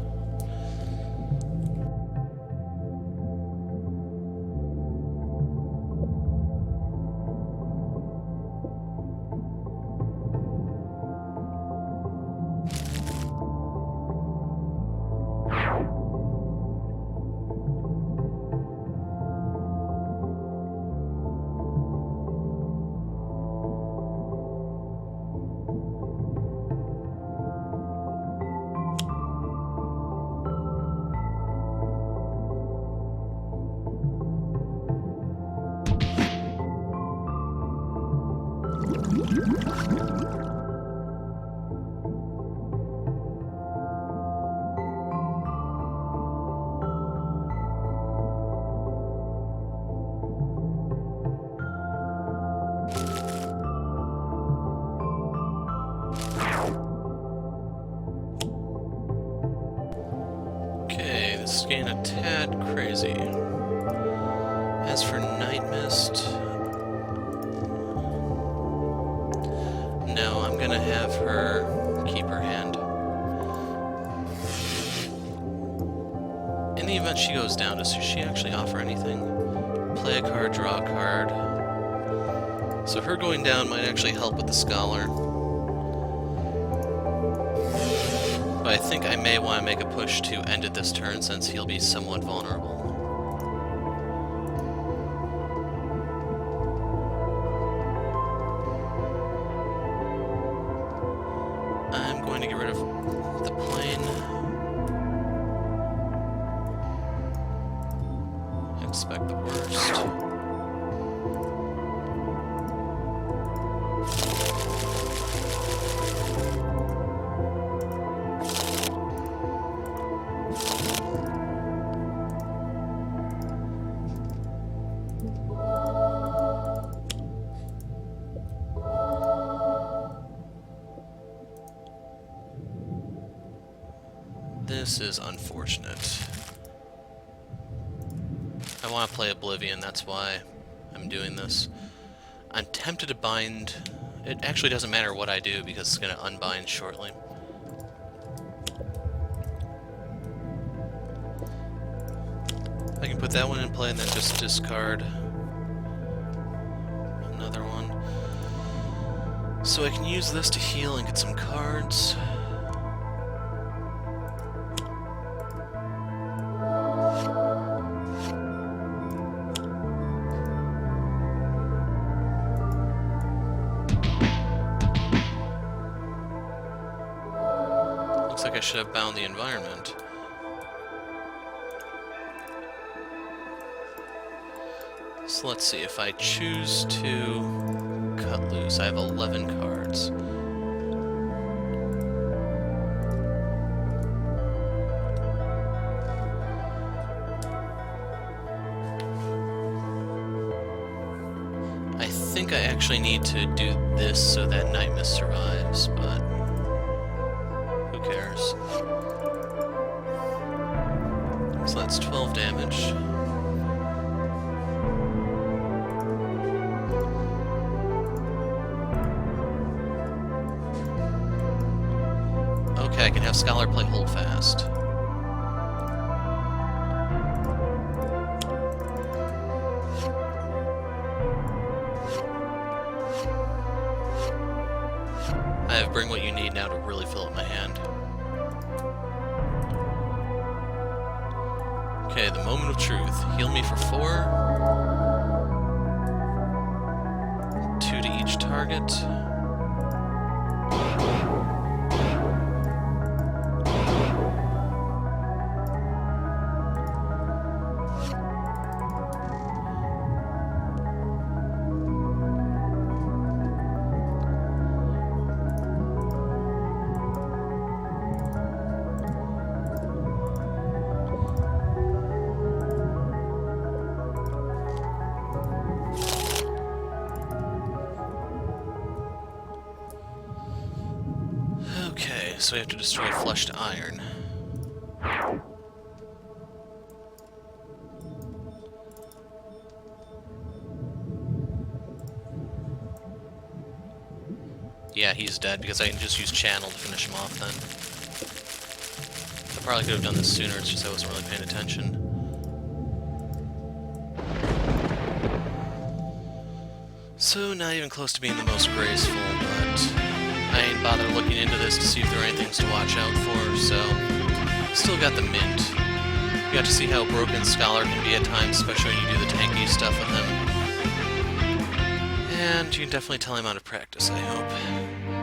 Okay, this is getting a tad crazy. As for Nightmist, no, I'm gonna have her keep her hand. In the event she goes down, does she actually offer anything? Play a card, draw a card. So her going down might actually help with the Scholar. But I think I may want to make a push to end it this turn since he'll be somewhat vulnerable. I'm going to get rid of the plane. Expect the worst. This is unfortunate. I want to play Oblivion, that's why I'm doing this. I'm tempted to bind. It actually doesn't matter what I do because it's going to unbind shortly. I can put that one in play and then just discard another one. So I can use this to heal and get some cards. Looks like I should have bound the environment. So let's see, if I choose to cut loose, I have 11 cards. I think I actually need to do this so that Nightmist survives, but who cares? So that's 12 damage. Okay, I can have Scholar play Holdfast. I have Bring What You Need now to really fill up my hand. Okay, the moment of truth. Heal me for 4. 2 to each target. so we have to destroy flushed iron. Yeah, he's dead, because I can just use Channel to finish him off then. I probably could have done this sooner, it's just I wasn't really paying attention. So, not even close to being the most graceful, but I ain't bothered looking into this to see if there are any things to watch out for, so still got the mint. You got to see how broken Scholar can be at times, especially when you do the tanky stuff with him. And you can definitely tell him how to practice, I hope.